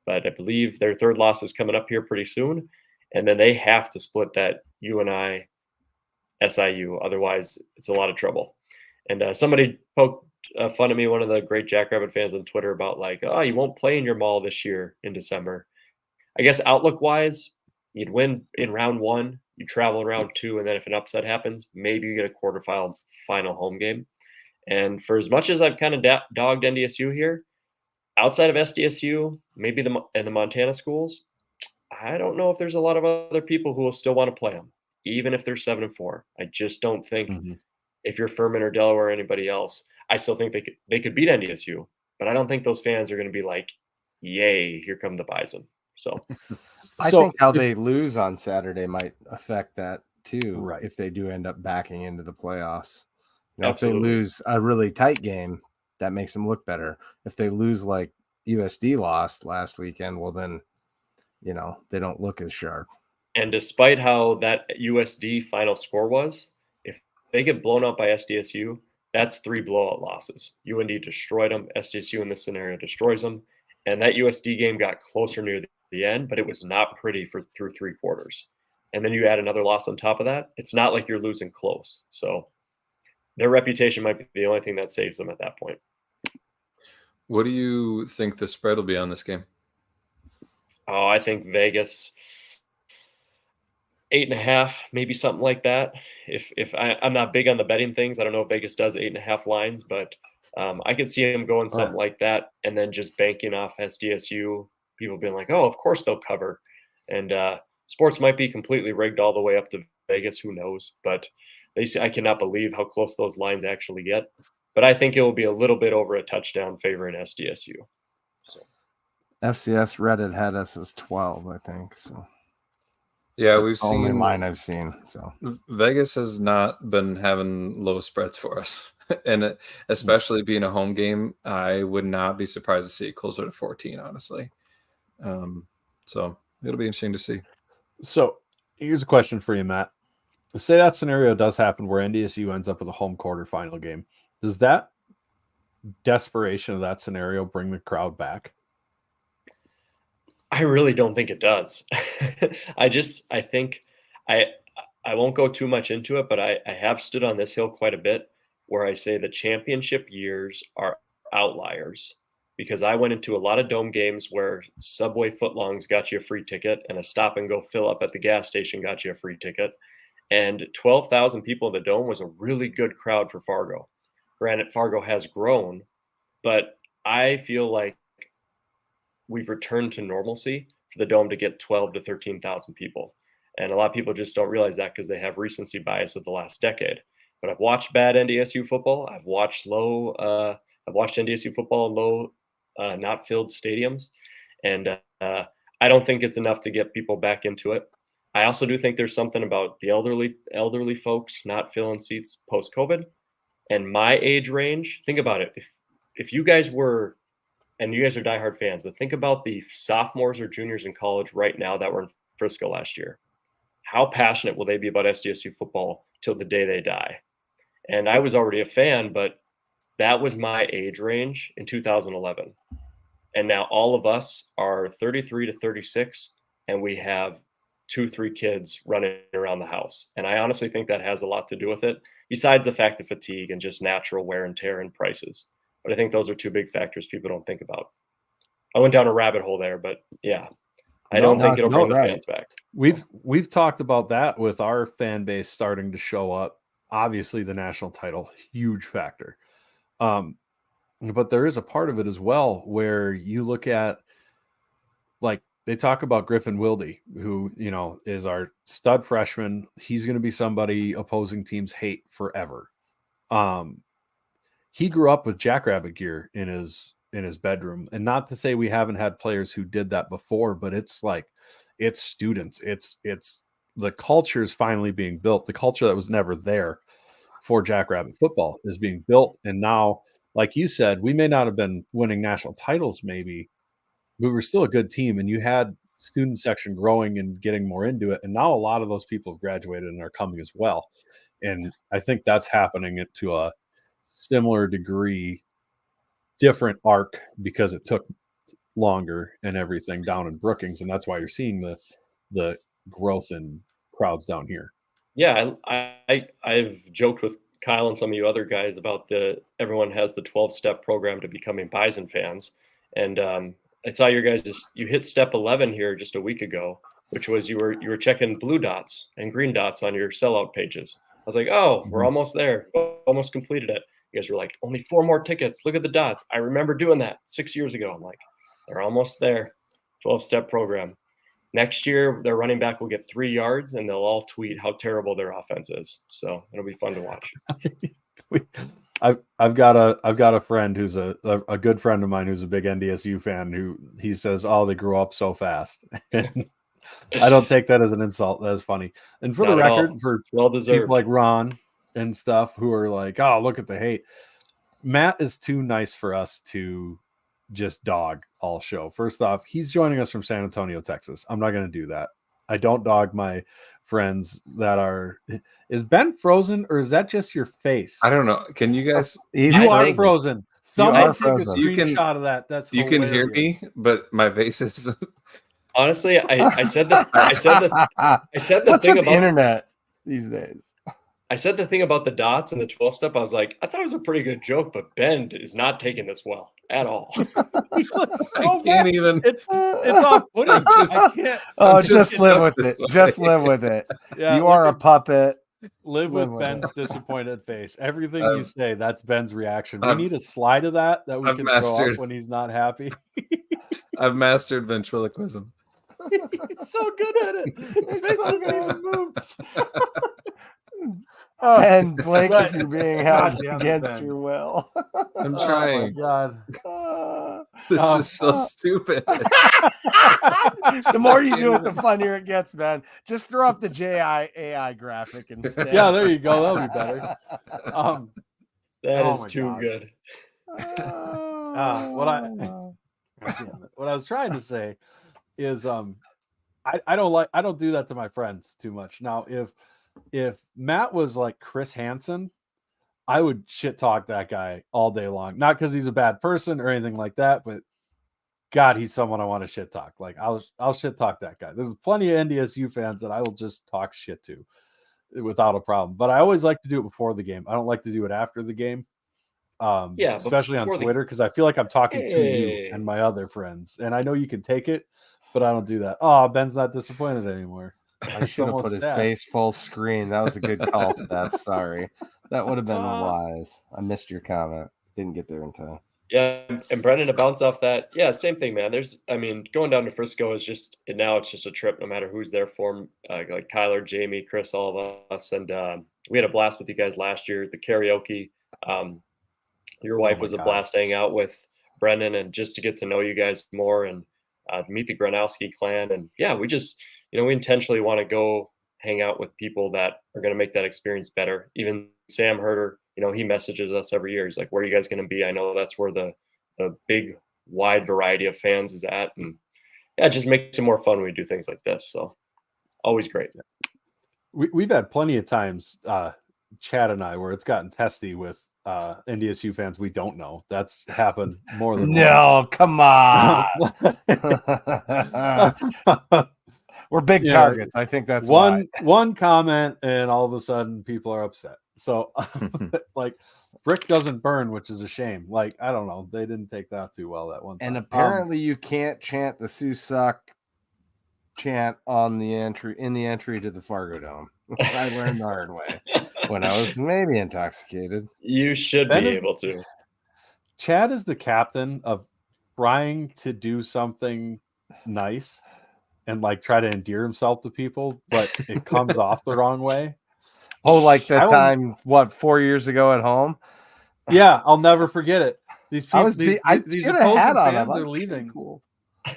But I believe their 3rd loss is coming up here pretty soon. And then they have to split that UNI SIU. Otherwise, it's a lot of trouble. And somebody poked fun at me, one of the great Jackrabbit fans on Twitter, about like, oh, you won't play in your mall this year in December. I guess outlook-wise, you'd win in round 1, you travel in round 2, and then if an upset happens, maybe you get a quarterfinal home game. And for as much as I've kind of dogged NDSU here, outside of SDSU, maybe the Montana schools, I don't know if there's a lot of other people who will still want to play them, even if they're 7-4. I just don't think if you're Furman or Delaware or anybody else, I still think they could beat NDSU, but I don't think those fans are going to be like, yay, here come the Bison. So I think how they lose on Saturday might affect that too, Right. if they do end up backing into the playoffs. If they Absolutely. lose a really tight game, that makes them look better. If they lose like USD lost last weekend, well then, they don't look as sharp. And despite how that USD final score was, if they get blown out by SDSU, that's 3 blowout losses. UND destroyed them. SDSU in this scenario destroys them. And that USD game got closer near the end, but it was not pretty through 3 quarters. And then you add another loss on top of that. It's not like you're losing close. So their reputation might be the only thing that saves them at that point. What do you think the spread will be on this game? Oh, I think Vegas 8.5, maybe something like that. If I'm not big on the betting things, I don't know if Vegas does 8.5 lines, but I could see him going something like that, and then just banking off SDSU. People being like, "Oh, of course they'll cover," and sports might be completely rigged all the way up to Vegas. Who knows? But I cannot believe how close those lines actually get. But I think it will be a little bit over a touchdown favor in SDSU. So. FCS Reddit had us as 12, I think. So yeah, we've the only seen line I've seen. So Vegas has not been having low spreads for us, and especially being a home game, I would not be surprised to see it closer to 14. Honestly, so it'll be interesting to see. So here's a question for you, Matt. Say that scenario does happen where NDSU ends up with a home quarterfinal game. Does that desperation of that scenario bring the crowd back? I really don't think it does. I think I won't go too much into it, but I have stood on this hill quite a bit where I say the championship years are outliers, because I went into a lot of dome games where Subway footlongs got you a free ticket and a stop and go fill up at the gas station got you a free ticket. And 12,000 people in the dome was a really good crowd for Fargo. Granted, Fargo has grown, but I feel like we've returned to normalcy for the Dome to get 12 to 13,000 people. And a lot of people just don't realize that because they have recency bias of the last decade. But I've watched bad NDSU football. I've watched NDSU football in low, not filled stadiums, and I don't think it's enough to get people back into it. I also do think there's something about the elderly folks not filling seats post COVID, and my age range. Think about it. If you guys were, and you guys are diehard fans, but think about the sophomores or juniors in college right now that were in Frisco last year. How passionate will they be about SDSU football till the day they die? And I was already a fan, but that was my age range in 2011. And now all of us are 33 to 36, and we have 2-3 kids running around the house. And I honestly think that has a lot to do with it, besides the fact of fatigue and just natural wear and tear and prices. But I think those are two big factors people don't think about. I went down a rabbit hole there, but yeah, I don't think it'll bring the fans back. We've talked about that with our fan base starting to show up. Obviously, the national title, huge factor. But there is a part of it as well where you look at, like, they talk about Griffin Wilde, who, is our stud freshman. He's going to be somebody opposing teams hate forever. He grew up with Jackrabbit gear in his bedroom. And not to say we haven't had players who did that before, but it's students. It's the culture is finally being built. The culture that was never there for Jackrabbit football is being built. And now, like you said, we may not have been winning national titles maybe, but we were still a good team. And you had student section growing and getting more into it. And now a lot of those people have graduated and are coming as well. And I think that's happening to a similar degree, different arc, because it took longer and everything down in Brookings. And that's why you're seeing the growth in crowds down here. Yeah, I've joked with Kyle and some of you other guys about everyone has the 12-step program to becoming Bison fans. And I saw your guys you hit step 11 here just a week ago, which was you were checking blue dots and green dots on your sellout pages. I was like, oh, we're almost there. Almost completed it. You guys were like, only 4 more tickets. Look at the dots. I remember doing that 6 years ago. I'm like, they're almost there. 12-step program. Next year, their running back will get 3 yards, and they'll all tweet how terrible their offense is. So it'll be fun to watch. I've got a friend who's a good friend of mine who's a big NDSU fan, who he says, "Oh, they grew up so fast." I don't take that as an insult. That's funny. And for the record, for people like Ron and stuff who are like, "Oh, look at the hate," Matt is too nice for us to just dog all show. First off, he's joining us from San Antonio, Texas. I'm not going to do that. I don't dog my friends that are. Is Ben frozen, or is that just your face? I don't know. Can you guys? You are frozen. Someone take a You screenshot of that. That's you hilarious. can hear me, but my face is. Honestly, I said the What's thing with about the internet these days? I said the thing about the dots and the 12-step. I was like, I thought it was a pretty good joke, but Ben is not taking this well at all. I can't even. It's off-putting. I can't. Oh, just live with it. Just live with it. Yeah, you are a puppet. Live with Ben's disappointed face. Everything you say, that's Ben's reaction. We need a slide of that we can throw up when he's not happy. I've mastered ventriloquism. He's so good at it. His face doesn't even move. Ben, Blake, if you're being held against your will. I'm trying. Oh my God. This is so stupid. The more you do it, the funnier it gets, man. Just throw up the AI graphic instead. Yeah, there you go. That'll be better. That is too good. What I was trying to say is I don't do that to my friends too much. Now, if Matt was like Chris Hansen, I would shit talk that guy all day long. Not because he's a bad person or anything like that, but God, he's someone I want to shit talk. Like I'll shit talk that guy. There's plenty of NDSU fans that I will just talk shit to without a problem. But I always like to do it before the game. I don't like to do it after the game. Especially on Twitter, because I feel like I'm talking to you and my other friends. And I know you can take it, but I don't do that. Oh, Ben's not disappointed anymore. I should have put his face full screen. That was a good call, Seth. Sorry. That would have been wise. I missed your comment. Didn't get there in time. Yeah, and Brendan, to bounce off that, yeah, same thing, man. Going down to Frisco is just now it's just a trip, no matter who's there for 'em. Like Kyler, Jamie, Chris, all of us, and we had a blast with you guys last year. The karaoke, um, your wife my was a God. blast hanging out with Brendan, and just to get to know you guys more and meet the Gronowski clan. And yeah, we intentionally want to go hang out with people that are going to make that experience better. Even Sam Herder, he messages us every year. He's like, "Where are you guys going to be?" I know that's where the big wide variety of fans is at, and yeah, it just makes it more fun when we do things like this. So always great. We've had plenty of times, Chad and I, where it's gotten testy with NDSU fans we don't know. That's happened more than No, come on. once. We're big Yeah, targets. I think that's why. one comment, and all of a sudden people are upset. So, like, brick doesn't burn, which is a shame. Like, I don't know, they didn't take that too well that one time. And apparently, you can't chant the Sioux Suck chant in the entry to the Fargo Dome. I learned the hard way when I was maybe intoxicated. You should Ben be is- able to. Chad is the captain of trying to do something nice and like try to endear himself to people, but it comes off the wrong way. Oh, like that I will- time, 4 years ago at home? Yeah, I'll never forget it. These I people, was these had a opposing hat on. fans I'm are like, leaving, cool.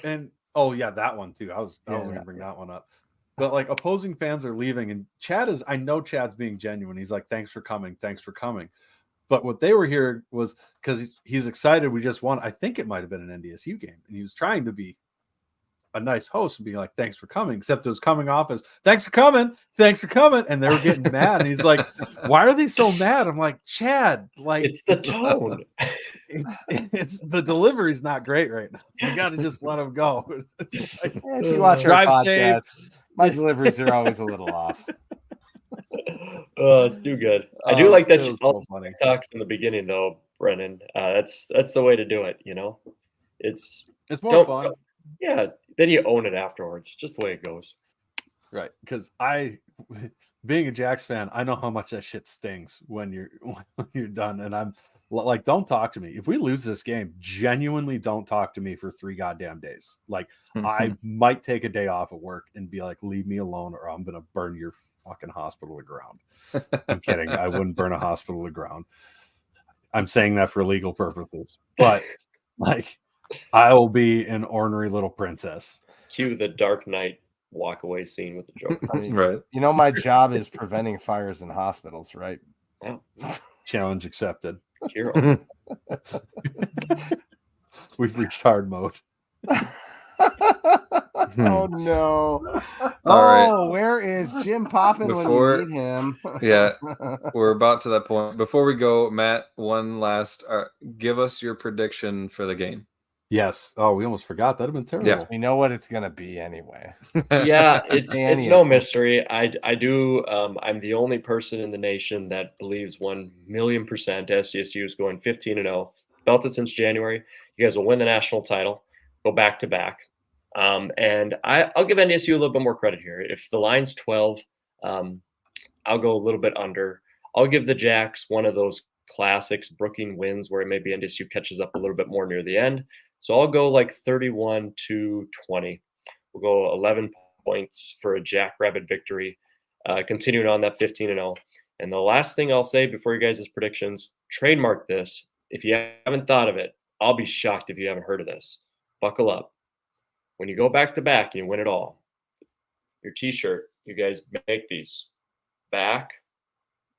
and oh yeah, that one too. I was Yeah, going to bring that one up, but like opposing fans are leaving, and I know Chad's being genuine. He's like, "Thanks for coming, thanks for coming." But what they were hearing was because he's excited. We just won. I think it might have been an NDSU game, and he was trying to be a nice host and being like, "Thanks for coming," except it was coming off as "Thanks for coming, and they were getting mad. And he's like, "Why are they so mad?" I'm like, "Chad, like It's the tone. it's the delivery's not great right now. You got to just let them go." Like, If you watch our drive podcast, safe. my deliveries are always a little off. Oh, it's too good. I do like that it you was all so funny. talks in the beginning, though, Brennan. That's the way to do it. It's It's more fun. Yeah, then you own it afterwards. Just the way it goes. Right, because being a Jags fan, I know how much that shit stings when you're done. And I'm like, don't talk to me. If we lose this game, genuinely don't talk to me for 3 goddamn days. Like, I might take a day off at work and be like, leave me alone, or I'm gonna burn your fucking hospital to the ground. I'm kidding. I wouldn't burn a hospital to the ground. I'm saying that for legal purposes, but like, I will be an ornery little princess. Cue the Dark Knight walk away scene with the Joker. Right. You know, my job is preventing fires in hospitals, right? Challenge accepted. Hero. We've reached hard mode. Oh no! All right. Where is Jim Poppin Before- when you need him? Yeah, we're about to that point. Before we go, Matt, one last, give us your prediction for the game. Yes. Oh, we almost forgot. That'd have been terrible. Yeah. We know what it's gonna be anyway. Yeah, it's Danny, no it's- mystery. I do. I'm the only person in the nation that believes 1,000,000% SDSU is going 15-0. Felt it since January. You guys will win the national title. Go back to back. And I'll give NDSU a little bit more credit here. If the line's 12, I'll go a little bit under. I'll give the Jacks one of those classics brooking wins where maybe NDSU catches up a little bit more near the end. So I'll go like 31-20. We'll go 11 points for a Jackrabbit victory, continuing on that 15-0. And the last thing I'll say before you guys' predictions, trademark this. If you haven't thought of it, I'll be shocked if you haven't heard of this. Buckle up. When you go back to back and you win it all, your t-shirt, you guys make these back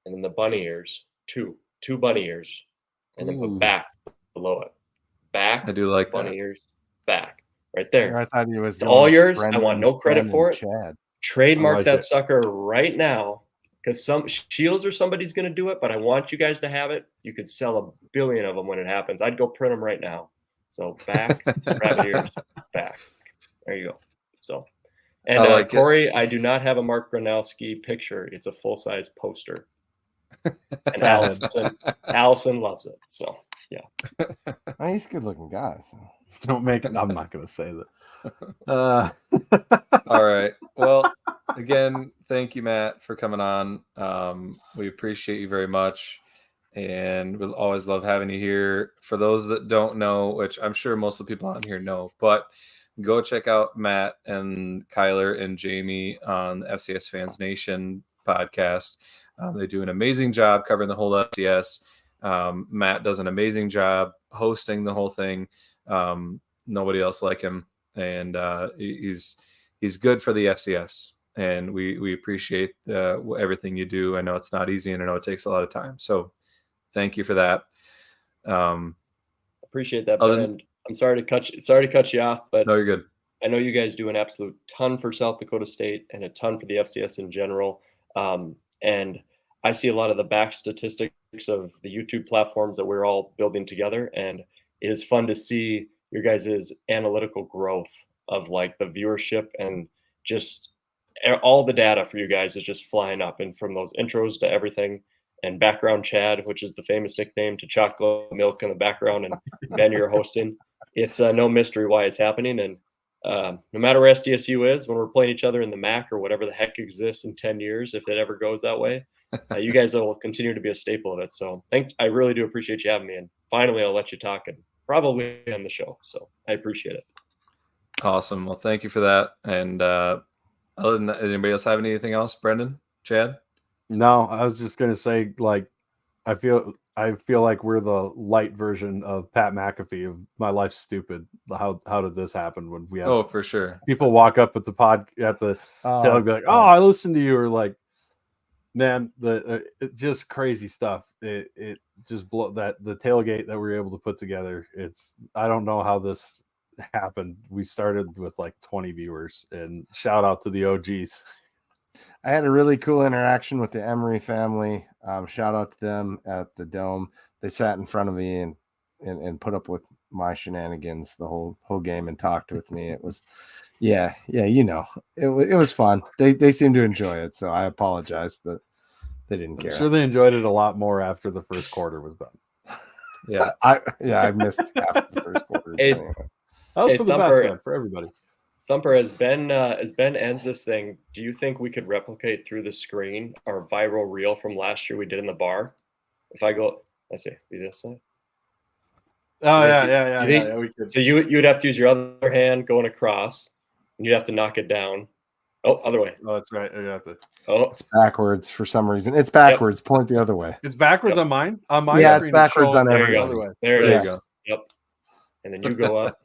and then the bunny ears, two bunny ears, and then put back below it. Back, I do like bunny that. ears, back, right there. I thought he was It's all going yours. I Brendan- want no credit Brendan for it. Chad. Trademark like that it. sucker right now, because some Shields or somebody's going to do it, but I want you guys to have it. You could sell 1 billion of them when it happens. I'd go print them right now. So back, rabbit ears, back. There you go. So, and I like it. Corey, I do not have a Mark Gronowski picture. It's a full-size poster. And Allison loves it. So, yeah. Oh, he's a good-looking guy. So. Don't make it. I'm not going to say that. All right. Well, again, thank you, Matt, for coming on. We appreciate you very much. and we'll always love having you here. For those that don't know, which I'm sure most of the people on here know, but go check out Matt and Kyler and Jamie on the FCS Fans Nation podcast. They do an amazing job covering the whole FCS. Matt does an amazing job hosting the whole thing. Nobody else like him, and he's good for the FCS. And we appreciate everything you do. I know it's not easy, and I know it takes a lot of time. So thank you for that. Appreciate that, Ben. And I'm sorry to cut you off, but no, you're good. I know you guys do an absolute ton for South Dakota State and a ton for the FCS in general. And I see a lot of the back statistics of the YouTube platforms that we're all building together. And it is fun to see your guys' analytical growth of like the viewership, and just all the data for you guys is just flying up. And from those intros to everything, and Background Chad, which is the famous nickname, to Chocolate Milk in the background, and Ben, you're hosting. It's no mystery why it's happening. And no matter where SDSU is, when we're playing each other in the MAC or whatever the heck exists in 10 years, if it ever goes that way, you guys will continue to be a staple of it. So I really do appreciate you having me. And finally, I'll let you talk and probably end the show. So I appreciate it. Awesome. Well, thank you for that. And other than that, anybody else have anything else? Brendan, Chad? No, I was just gonna say, like, I feel like we're the light version of Pat McAfee of My Life's Stupid. How did this happen? When we have for sure, people walk up at the tail and be like, "Oh, I listened to you," or like, man, just crazy stuff. It just the tailgate that we were able to put together. I don't know how this happened. We started with like 20 viewers, and shout out to the OGs. I had a really cool interaction with the Emery family. Shout out to them at the Dome. They sat in front of me and put up with my shenanigans the whole game and talked with me. It was, yeah, it was fun. They seemed to enjoy it, so I apologized, but they didn't care. I'm sure they enjoyed it a lot more after the first quarter was done. Yeah, I missed half the first quarter. That was for the best, man, for everybody. Thumper, as Ben ends this thing, do you think we could replicate through the screen our viral reel from last year we did in the bar? If I go, let's see, be this side. Oh yeah. We could. So you'd have to use your other hand going across, and you'd have to knock it down. Oh, other way. Oh, that's right. You have to. Oh, it's backwards for some reason. It's backwards. Yep. Point the other way. It's backwards on mine. On my yeah, screen, it's backwards on every other way. There you go. Yep. And then you go up.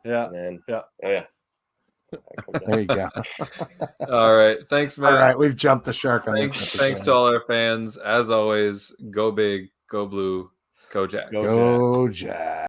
Yeah. And then, yeah. Oh yeah. There you go. All right. Thanks, Matt. All right. We've jumped the shark on this. Thanks to all our fans. As always, go big, go blue, go Jack. Go Jack.